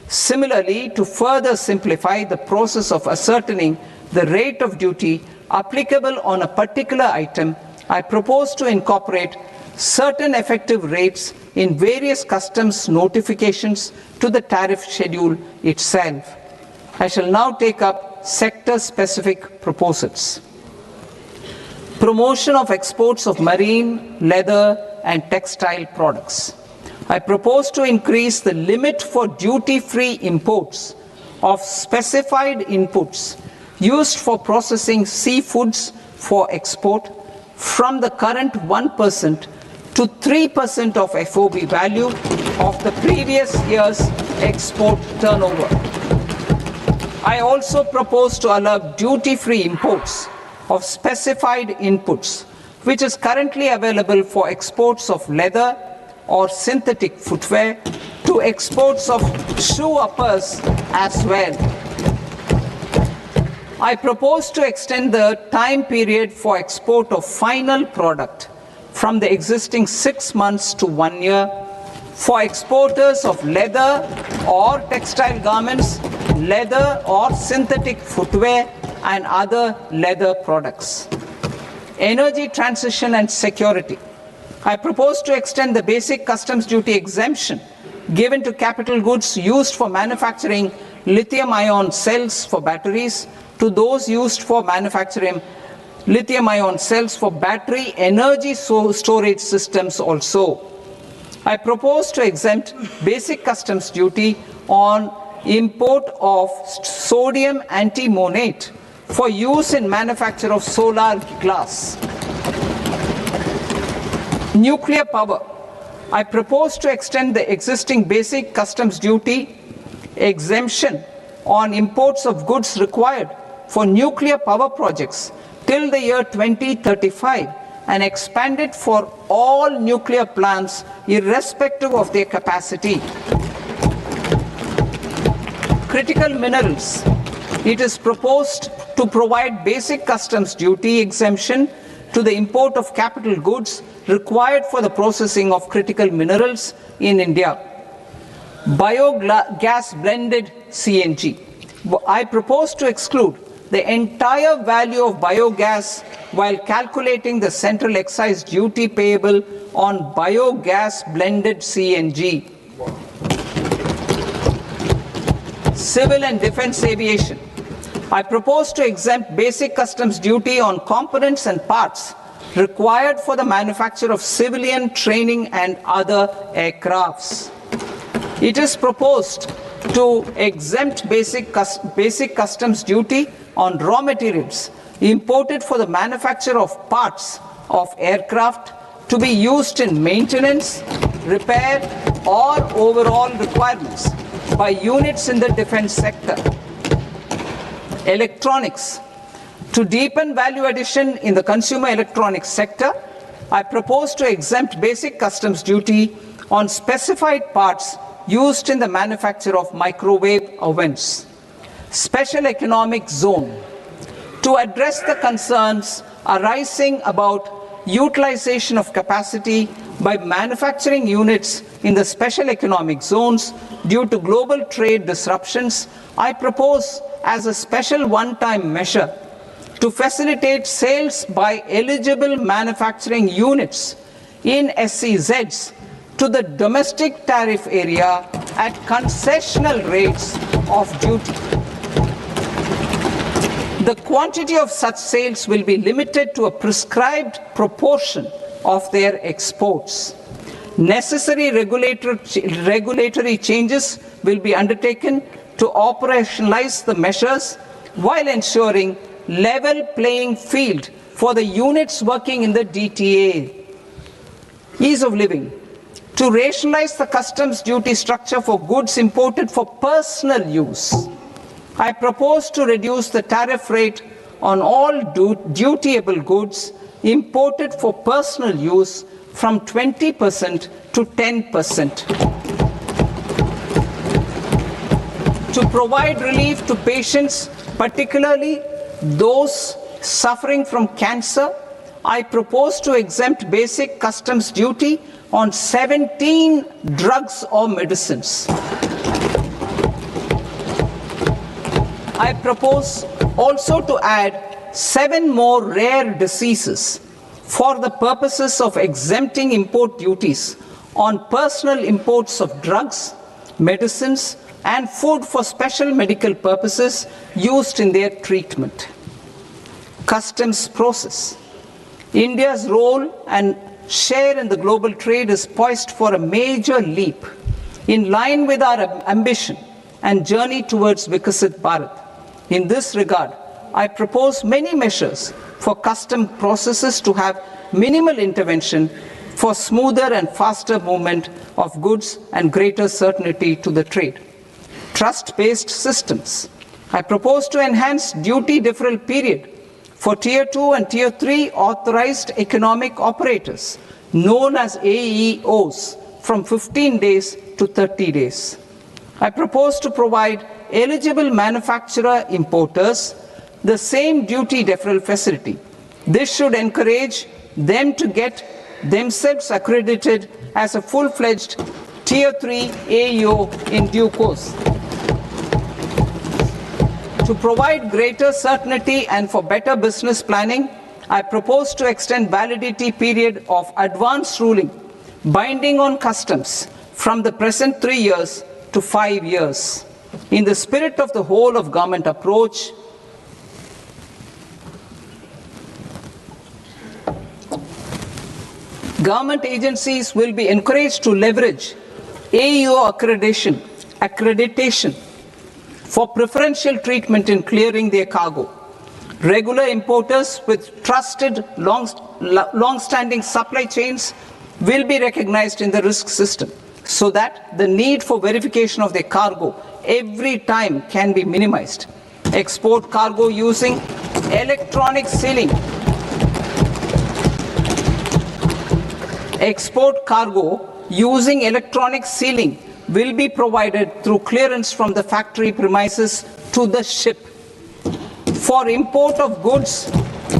Similarly, to further simplify the process of ascertaining the rate of duty applicable on a particular item, I propose to incorporate certain effective rates in various customs notifications to the tariff schedule itself. I shall now take up sector-specific proposals. Promotion of exports of marine, leather, and textile products. I propose to increase the limit for duty-free imports of specified inputs used for processing seafoods for export from the current 1% to 3% of FOB value of the previous year's export turnover. I also propose to allow duty-free imports of specified inputs, which is currently available for exports of leather or synthetic footwear, to exports of shoe uppers as well. I propose to extend the time period for export of final product from the existing 6 months to 1 year for exporters of leather or textile garments, leather or synthetic footwear, and other leather products. Energy transition and security. I propose to extend the basic customs duty exemption given to capital goods used for manufacturing lithium-ion cells for batteries to those used for manufacturing lithium-ion cells for battery energy storage systems also. I propose to exempt basic customs duty on import of sodium antimonate for use in manufacture of solar glass. Nuclear power. I propose to extend the existing basic customs duty exemption on imports of goods required for nuclear power projects till the year 2035 and expand it for all nuclear plants irrespective of their capacity. Critical minerals. It is proposed to provide basic customs duty exemption to the import of capital goods required for the processing of critical minerals in India. Biogas blended CNG. I propose to exclude the entire value of biogas while calculating the central excise duty payable on biogas blended CNG. Civil and defense aviation. I propose to exempt basic customs duty on components and parts required for the manufacture of civilian training and other aircrafts. It is proposed to exempt basic customs duty on raw materials imported for the manufacture of parts of aircraft to be used in maintenance, repair, or overall requirements by units in the defense sector. Electronics. To deepen value addition in the consumer electronics sector, I propose to exempt basic customs duty on specified parts used in the manufacture of microwave ovens. Special economic zone. To address the concerns arising about utilization of capacity by manufacturing units in the special economic zones due to global trade disruptions, I propose as a special one-time measure to facilitate sales by eligible manufacturing units in SEZs to the domestic tariff area at concessional rates of duty. The quantity of such sales will be limited to a prescribed proportion of their exports. Necessary regulatory changes will be undertaken to operationalize the measures while ensuring level playing field for the units working in the DTA. Ease of living. To rationalize the customs duty structure for goods imported for personal use, I propose to reduce the tariff rate on all dutiable goods imported for personal use from 20% to 10%. To provide relief to patients, particularly those suffering from cancer, I propose to exempt basic customs duty on 17 drugs or medicines. I propose also to add 7 more rare diseases for the purposes of exempting import duties on personal imports of drugs, medicines, and food for special medical purposes used in their treatment. Customs process. India's role and share in the global trade is poised for a major leap in line with our ambition and journey towards Vikasit Bharat. In this regard, I propose many measures for custom processes to have minimal intervention for smoother and faster movement of goods and greater certainty to the trade. Trust-based systems. I propose to enhance duty deferral period for Tier 2 and Tier 3 authorized economic operators, known as AEOs, from 15 days to 30 days. I propose to provide eligible manufacturer importers the same duty deferral facility. This should encourage them to get themselves accredited as a full-fledged Tier 3 AEO in due course. To provide greater certainty and for better business planning, I propose to extend validity period of advance ruling binding on customs from the present 3 years to 5 years. In the spirit of the whole of government approach, government agencies will be encouraged to leverage AEO accreditation for preferential treatment in clearing their cargo. Regular importers with trusted long-standing supply chains will be recognized in the risk system so that the need for verification of their cargo every time can be minimized. Export cargo using electronic sealing. Export cargo using electronic sealing will be provided through clearance from the factory premises to the ship. For import of goods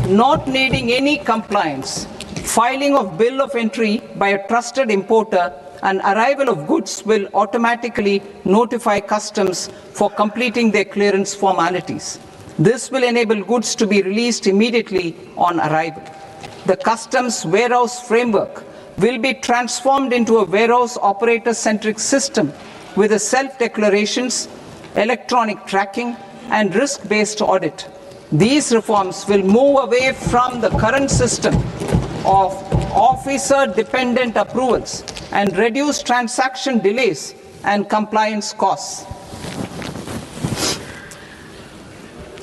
not needing any compliance, filing of bill of entry by a trusted importer and arrival of goods will automatically notify customs for completing their clearance formalities. This will enable goods to be released immediately on arrival. The customs warehouse framework will be transformed into a warehouse operator-centric system with a self-declarations, electronic tracking, and risk-based audit. These reforms will move away from the current system of officer-dependent approvals and reduce transaction delays and compliance costs.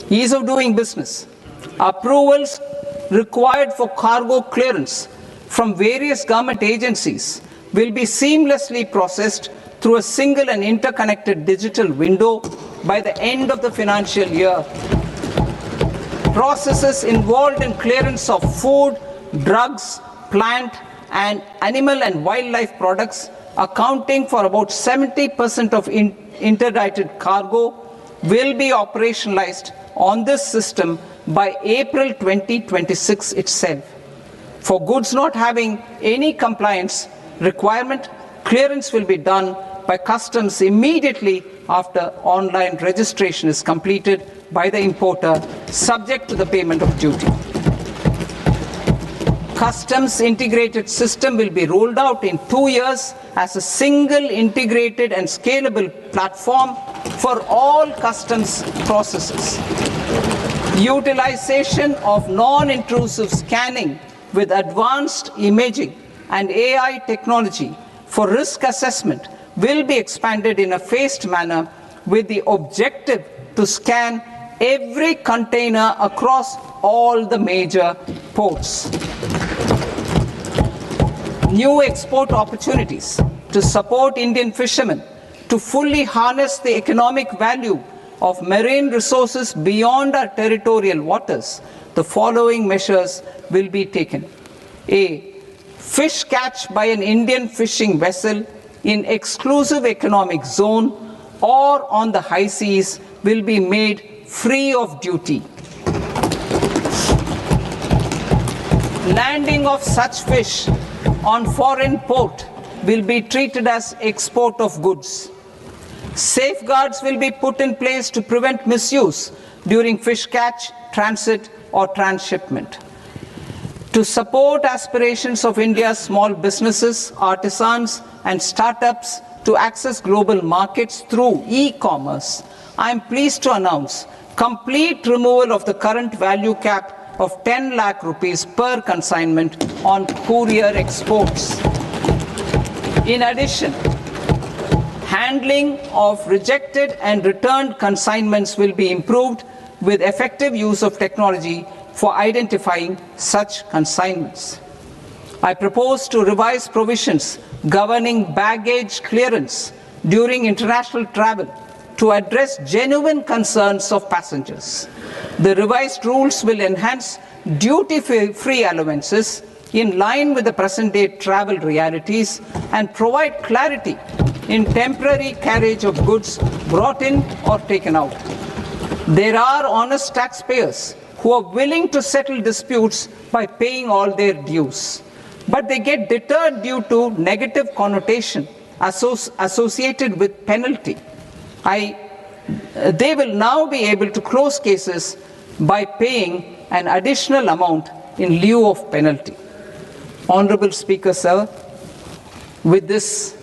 Ease of doing business. Approvals required for cargo clearance from various government agencies will be seamlessly processed through a single and interconnected digital window by the end of the financial year. Processes involved in clearance of food, drugs, plant, and animal and wildlife products, accounting for about 70% of interdicted cargo, will be operationalized on this system by April 2026 itself. For goods not having any compliance requirement, clearance will be done by customs immediately after online registration is completed by the importer, subject to the payment of duty. Customs integrated system will be rolled out in 2 years as a single integrated and scalable platform for all customs processes. Utilization of non-intrusive scanning with advanced imaging and AI technology for risk assessment will be expanded in a phased manner with the objective to scan every container across all the major ports. New export opportunities to support Indian fishermen to fully harness the economic value of marine resources beyond our territorial waters. The following measures will be taken. A. Fish catch by an Indian fishing vessel in exclusive economic zone or on the high seas will be made free of duty. Landing of such fish on foreign port will be treated as export of goods. Safeguards will be put in place to prevent misuse during fish catch, transit, or transshipment. To support aspirations of India's small businesses, artisans, and startups to access global markets through e-commerce, I am pleased to announce complete removal of the current value cap of 10 lakh rupees per consignment on courier exports. In addition, handling of rejected and returned consignments will be improved with effective use of technology for identifying such consignments. I propose to revise provisions governing baggage clearance during international travel to address genuine concerns of passengers. The revised rules will enhance duty-free allowances in line with the present-day travel realities and provide clarity in temporary carriage of goods brought in or taken out. There are honest taxpayers who are willing to settle disputes by paying all their dues, but they get deterred due to negative connotation associated with penalty. They will now be able to close cases by paying an additional amount in lieu of penalty. Honorable Speaker, sir, with this,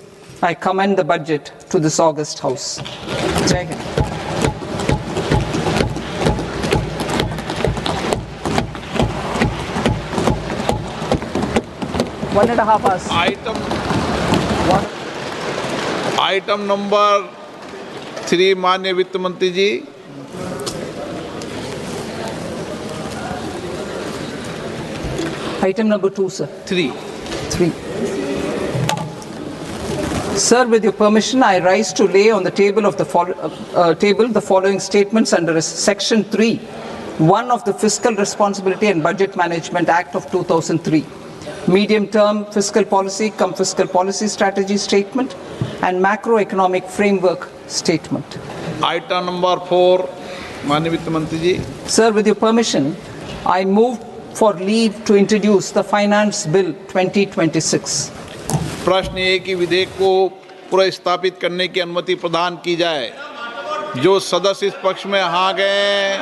I commend the budget to this august House. Jai Hind. One and a half hours. Item number 3 माननीय वित्त मंत्री जी। Item number 2, sir. 3 Sir, with your permission, I rise to lay on the table of the following statements under Section 3(1) of the Fiscal Responsibility and Budget Management Act of 2003, medium-term fiscal policy cum fiscal policy strategy statement, and macroeconomic framework statement. Item number 4 माननीय वित्त मंत्री जी। Sir, with your permission, I move for leave to introduce the Finance Bill 2026. प्रश्न ये कि विधेयक को पुनर्स्थापित करने की अनुमति प्रदान की जाए। जो सदस्य इस पक्ष में हाँ गए,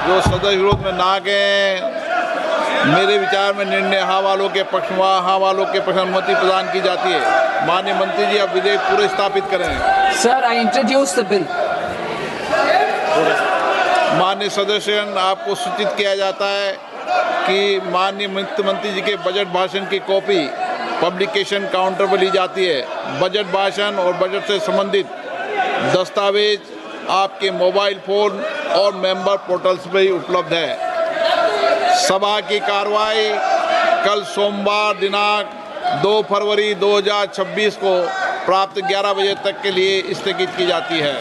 जो सदस्य विरोध में ना गए, मेरे विचार में निर्णय हाँ वालों के पक्ष में, हाँ वालों के पक्ष में अनुमति प्रदान की जाती है। माननीय मंत्री जी, आप विधेयक पुनर्स्थापित करें। Sir, I introduce the bill. माननीय सदस्यगण, आपको सूचित किया जाता है कि माननीय वित्त मंत्री जी के बजट भाषण की कॉपी पब्लिकेशन काउंटर पर ली जाती है। बजट भाषण और बजट से संबंधित दस्तावेज आपके मोबाइल फोन और मेंबर पोर्टल्स पर ही उपलब्ध है। सभा की कार्रवाई कल सोमवार दिनांक 2 फरवरी 2026 को प्राप्त 11 बजे तक के लिए स्थगित की जाती है।